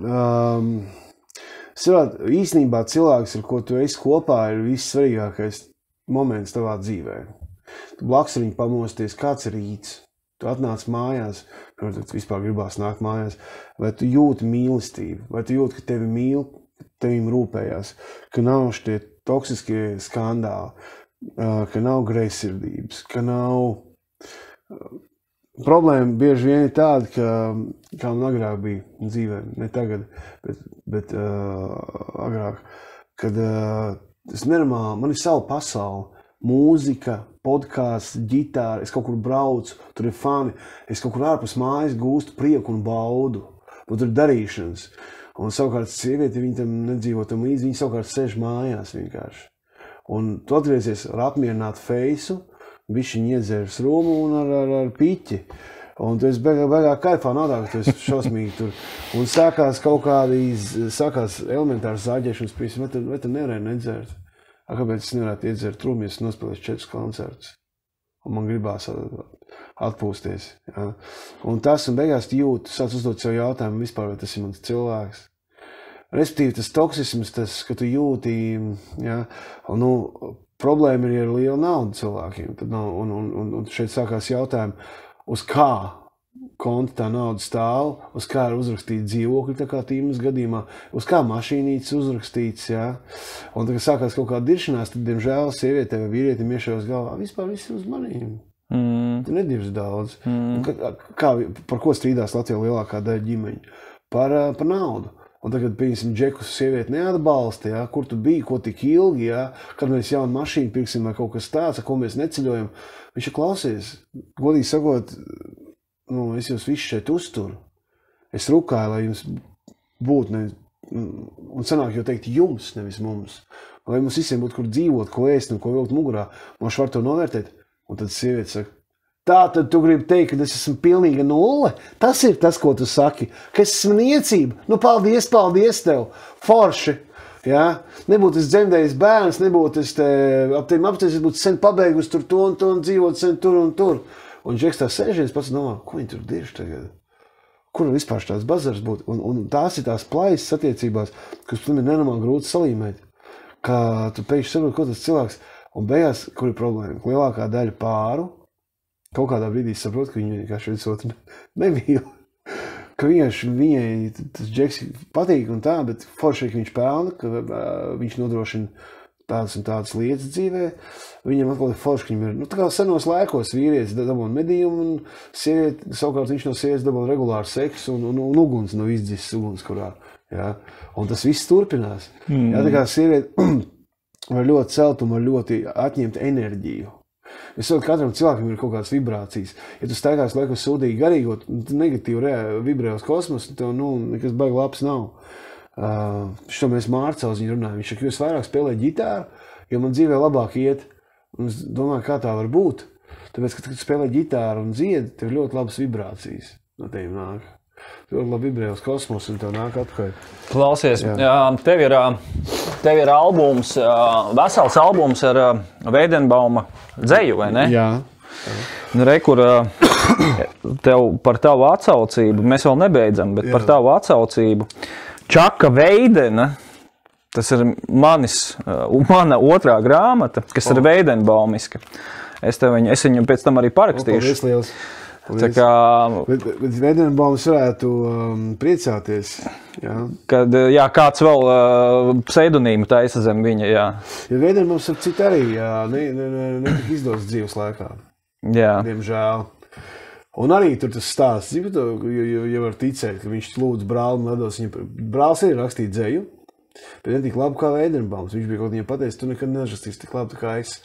Īstenībā cilvēks, ar ko tu esi kopā, ir vissvarīgākais moments tavā dzīvē. Tu blakus viņu pamosties, kāds ir rīts. Tu atnāc mājās, protams, vispār gribās nākt mājās, vai tu jūti mīlestību, vai tu jūti, ka tevi mīl, tevim rūpējās, ka nav šitie toksiskie skandāli, ka nav greizsirdības, ka nav... Problēma bieži vien ir tāda, kā man agrāk bija dzīvē, ne tagad, bet agrāk, kad es nenormāli, man ir sava pasaule, mūzika, podkāsts, ģitāra, es kaut kur braucu, tur ir fani, es kaut kur ārpus mājas gūstu prieku un baudu, un tur ir darīšanas. Un savukārt sievieti, viņi tam nedzīvo tam līdzi, viņi savukārt sēž mājās vienkārši. Un tu atgriezies ar apmierinātu feisu, bišķiņi iedzērs rūmu un ar piķi. Un tu esi beigā kaifā nadā, ka tu esi šausmīgi tur. Un sākās kaut sākās elementāras zāģēšanas pīs, vai tu nevarēji nedzērt? Kāpēc es nevarētu iedzērt rūmu, ja es nospēlēšu 4 koncertus? Un man gribās atpūsties. Ja? Un tas, un beigās tu jūti, tu sāc uzdot sev jautājumu vispār, vai tas ir mans cilvēks. Respektīvi, tas toksisms, tas, ka tu jūti, ja, un, problēma ir ar lielu naudu cilvēkiem. Tad un šeit sākās jautājumi, uz kā konta tā nauda stāv, uz kā ir uzrakstīta dzīvokļi, tā kā Tīmas gadījumā, uz kā mašīnītes uzrakstīts, jā. Un tad, kad sākās kaut kāda diršanās, tad, diemžēl, sievietē vai vīrietim iešaus galvā, vispār viss ir uz manīm. Tu nedivs daudz. Par ko strīdās Latvijā lielākā daļa ģimeņu? Par naudu. Un tagad, piemēram, Džekus sievieti neatbalsta, ja? Kur tu biji, ko tik ilgi, ja? Kad mēs jaunu mašīnu pirksim vai kaut kas tāds, ar ko mēs neceļojam. Viņš ir klausies, godīgi sakot, es jūs visu šeit uzturu. Es rukāju, lai jums būtu, un sanāk jau teikt jums, nevis mums. Lai mums visiem būtu, kur dzīvot, ko ēst un ko vilkt mugurā. Mums var to novērtēt. Un tad sieviete saka, tā tad tu gribi teikt, ka es esmu pilnīga nulle? Tas ir tas, ko tu saki, ka es esmu niecība. Nu, paldies tev, forši. Ja? Nebūtu es dzemdējis bērns, nebūtu es ap tiem apstāties, es būtu sen pabeigusi tur to un dzīvot sen tur un tur. Un Džeks tā sēžies pats domā, ko viņi tur dirž tagad? Kur vispār tāds bazars būtu? Un tās ir tās plaisas attiecībās, kas pēc tam ir nenormāli grūti salīmēt. Kā tu pēkšņi saproti, ko tas cilvēks, un beigās, kur ir problēma? Lielākā daļa pāru kaut kādā brīdī saprot, ka viņi vienkārši viens otru nemīl. Ka viņai tas Džeks patīk un tā, bet forši, ka viņš pelna, ka viņš nodrošina tādas un tādas lietas dzīvē. Viņam atkal ir forši, ka viņam ir, tā kā senos laikos vīrietis dabūna medījumu un sievieti, savukārt viņš no sievietes dabūna regulāru seksu un uguns no izdzis ugunskurā. Ja? Un tas viss turpinās. Ja, tā kā sievieti var ļoti celt un var ļoti atņemt enerģiju. Es saprotu, katram cilvēkam ir kaut kādas vibrācijas. Ja tu staigās laikos sūdīgi garīgot, tu negatīvi vibrē uz kosmosu, tev nekas baigi labs nav. Šo mēs Mārcā uz viņu runājam. Viņš saka, jo es vairāk spēlēju ģitāru, jo man dzīvē labāk iet. Un es domāju, kā tā var būt. Tāpēc, kad tu spēlē ģitāru un dziedi, tev ir ļoti labas vibrācijas no tevi nāk. Tu ļoti labi vibrē uz kosmosu un tev nāk atpakaļ. Klausies, tev ir albums, vesels albums ar Veidenbauma dzeju, vai ne? Jā. Re, kur tev par tavu atsaucību, mēs vēl nebeidzam, bet par tavu atsaucību. Čaka Veidena, tas ir mana otrā grāmata, kas ir Veidenbaumiska. Es viņu pēc tam arī parakstīšu. Paldies liels. Tā kā, bet Veidenbaums varētu priecāties. Jā. Kad kāds vēl pseidonīmu taisa zem viņa. Jā. Ja Veidenbaums ar citu arī netika izdots dzīves laikā. Jā. Diemžēl. Un arī tur tas stāsts, ja var ticēt, ka viņš lūdz brālim nedos viņam. Brālis arī rakstīja dzeju, bet ne tik labi kā Veidenbaums. Viņš bija kaut viņam pateicis, tu nekad nežastīs tik labi kā es.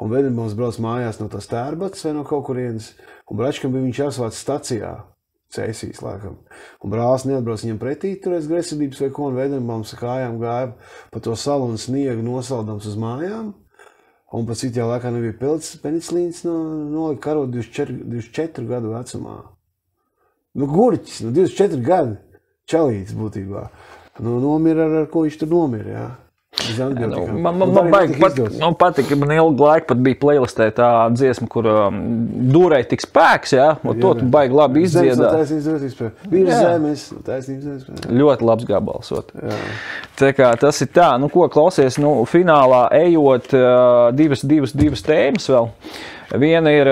Un Veidenbaums brauc mājās no tās tērbatas vai no kaut kurienes. Un Bračkam bija viņš jāsvāc stacijā. Cēsīs, laikam. Un brālis neatbrauc viņam pretī, turēs gresidības vai ko, un Veidenbaums ar kājām gāja pa to salu un sniegu nosaldams uz mājām. Un pat citajā laikā nebija penicilīns, nolika karot 24 gadu vecumā. Nu, gurķis, 24 gadi, čalītis būtībā. Nu, nomira ar ko viņš tur nomira, jā. Man patika, man ilgu laiku pat bija playlistē tā dziesma, kur dūrēja tik spēks, jā, un to tu baigi labi izdziedāt. Ļoti labs gabals. Tā kā tas ir tā, nu ko klausies, nu finālā ejot divas tēmas vēl. Viena ir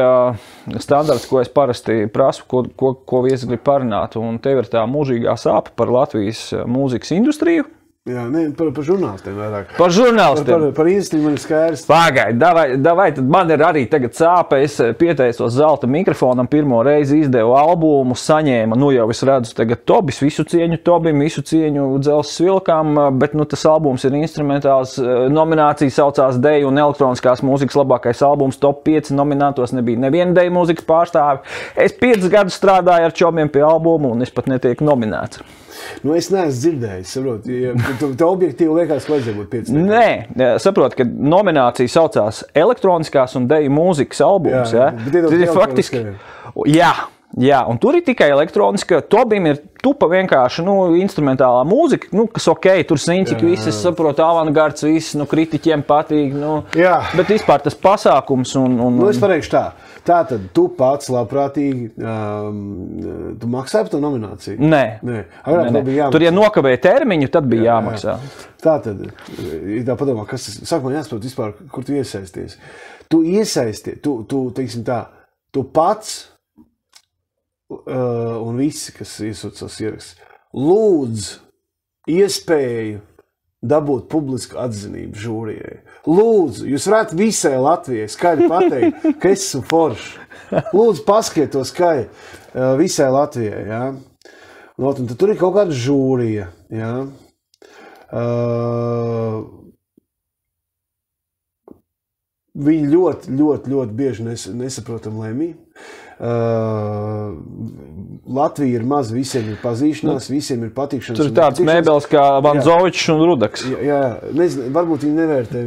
standarts, ko es parasti prasu, ko viesi grib parunāt, un tev ir tā mūžīgā sāpe par Latvijas mūzikas industriju. Jā, ne, par žurnālistiem vairāk. Par žurnālistiem. Par industriju man ir skaidrs. Pagaid, davai, tad man ir arī tagad sāpe. Es pieteicos Zelta mikrofonam, pirmo reizi izdevu albumu, saņēma, nu jau es redzu tagad Tobis, visu cieņu Tobim, visu cieņu Dzelzs Vilkam, bet nu tas albums ir instrumentāls, nominācija saucās Deju un elektroniskās mūzikas labākais albums, top 5 nominātos nebija neviena deju mūzikas pārstāvi. Es 5 gadus strādāju ar čomiem pie albumu un es pat netieku nominēts. Nu, es neesmu dzirdējis, saprotu, ja tu objektīvi liekas, ka vajadzēja būt 5. Nē, saprotu, ka nominācija saucās elektroniskās un deju mūzikas albums, jā. Tas ir faktiski, jā, un tur ir tikai elektroniska, Tobim ir tupa vienkārši, nu, instrumentālā mūzika, nu, kas ok, tur siņķik viss, es saprotu, avangards viss, nu, kritiķiem patīk, nu, bet vispār tas pasākums un... Nu, es pareikšu tā. Tātad tu pats labprātīgi, tu maksāji par to nomināciju? Nē. Tur, ja nokavēja termiņu, tad bija jāmaksā. Tātad, tā padomā, kas tas, sāk man jāsaprot vispār, kur tu iesaisties. Teiksim tā, tu pats un visi, kas iesūta savus ierakstus, lūdz iespēju dabūt publisku atzinību žūrijai. Lūdzu, jūs varētu visai Latvijai skaļi pateikt, ka es esmu foršs. Lūdzu, paskiet to skaļi visai Latvijai, jā. Un tad tur ir kaut kāda žūrija, jā. Viņi ļoti bieži nesaprotam lemj. Latvija ir maz, visiem ir pazīšanās, visiem ir patīkšanas. Tur ir tāds mēbeles kā Vanzovičs un Rudaks. Jā, nezinu, varbūt viņi nevērtē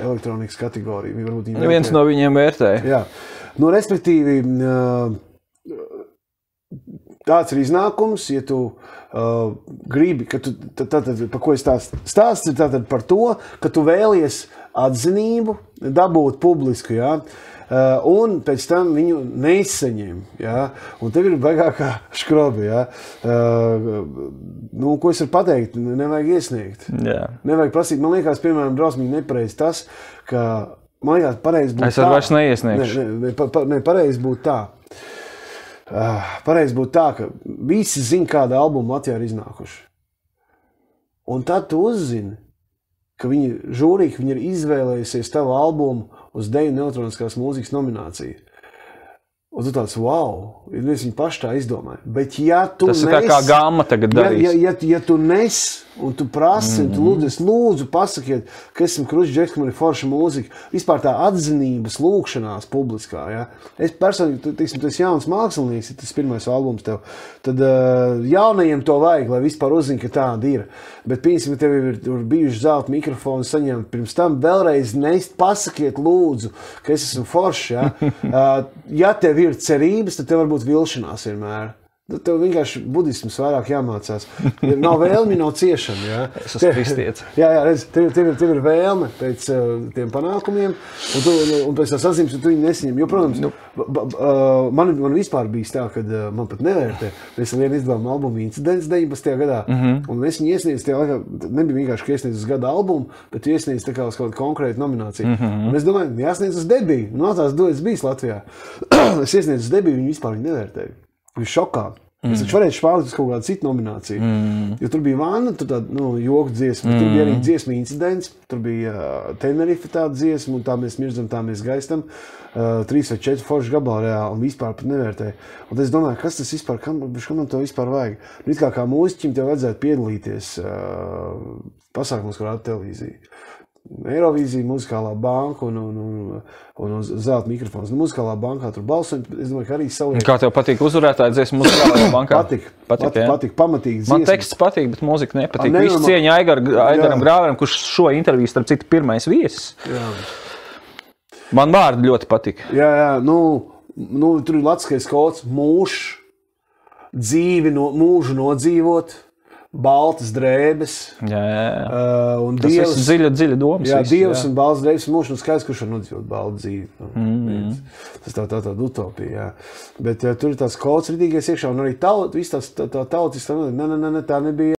elektronikas kategoriju. Viens no viņiem vērtē. Jā, nu, respektīvi, tāds ir iznākums, ja tu gribi, ka tu, tad, par ko es stāsts ir tātad par to, ka tu vēlies atzinību dabūt publisku, jā. Un pēc tam viņu neizsaņem, jā, un tev ir baigākā škrobi, jā. Nu, ko es varu pateikt, nevajag iesniegt. Jā. Nevajag prasīt, man liekas, piemēram, drausmīgi nepareizi tas, ka, man liekas, pareizi būtu tā. Es vairs neiesniegšu. Ne, pareizi būtu tā. Pareizi būtu tā, ka visi zina, kāda albuma Latvijā ir iznākuši. Un tad tu uzzini, ka žūrija ir izvēlējusies tavu albumu uz deju un elektroniskās mūzikas nomināciju. Un tu tāds, wow, viņi paši tā izdomāja. Bet ja tu tas ir tā kā Gamma tagad darīs. Ja tu nes un tu prasi, un tu lūdzu pasakiet, ka esmu Krušģeks, ka man ir forša mūzika, vispār tā atzinības lūkšanās publiskā, ja. Es personīgi, teiksim, tu esi jauns mākslinieks, ja tas pirmais albums tev, tad jaunajiem to vajag, lai vispār uzzina, ka tāda ir. Bet, piemēram, tev ir bijuši zelta mikrofoni saņemt, pirms tam vēlreiz pasakiet lūdzu, ka es esmu foršs, ja. Ja tev ir cerības, tad tev varbūt vilšanās vienmēr. Tev vienkārši budisms vairāk jāmācās. Ja nav vēlmi, nav ciešana. Ja? Es esmu kristietis. Jā, redz, tev ir vēlme pēc tiem panākumiem, un pēc tās atzīmes, un tu viņu nesaņem. Jo, protams, man vispār bijis tā, kad man pat nevērtē. Mēs vienu izdevām albumu Incidents 19. gadā, un es viņu iesniedzu tajā laikā, nebija vienkārši, ka iesniedzu uz gada albumu, bet iesniedzu tā kā uz kaut kādu konkrētu nomināciju. Un es domāju, jāsniedz uz debiju. Un tās duetas bijis Latvijā. Es iesniedzu uz debiju, viņi vispār nevērtēja. Viņš šokā. Es taču varēju špārlīt uz kaut kādu citu nomināciju. Jo tur bija Vana, tur tāda, joku dziesma. Tur bija arī dziesma Incidents. Tur bija Tenerife tāda dziesma, un tā mēs mirdzam, tā mēs gaistam. 3 vai 4 forši gabali reāli, un vispār pat nevērtēja. Un es domāju, kas tas vispār, kam man to vispār vajag? Un it kā mūziķim tev vajadzētu piedalīties pasākumos, kur rāda televīzija. Eirovīzija, muzikālā banka un zelta mikrofons. Muzikālā bankā tur balsoja, es domāju, ka arī saliek. Kā tev patīk uzvarētāji dziesmu muzikālajā bankā? Patīk, pamatīgi dziesmas. Man teksts patīk, bet mūzika nepatīk. Visu cieņu Aigaram Grāveram, kurš šo interviju, starp citu, pirmais viesis. Jā. Man vārdi ļoti patika. Jā, tur ir latviskais kods, mūžu nodzīvot. Baltas drēbes. Un tas dievs, dziļa domas. Jā, dievs un baltas drēbes mūžu un skaidrs, kurš var nodzīvot baltu dzīvi. Tas tāda utopija, jā. Bet tur ir tās kods ridīgais iekšā un arī viss tā tautis, tā nebija.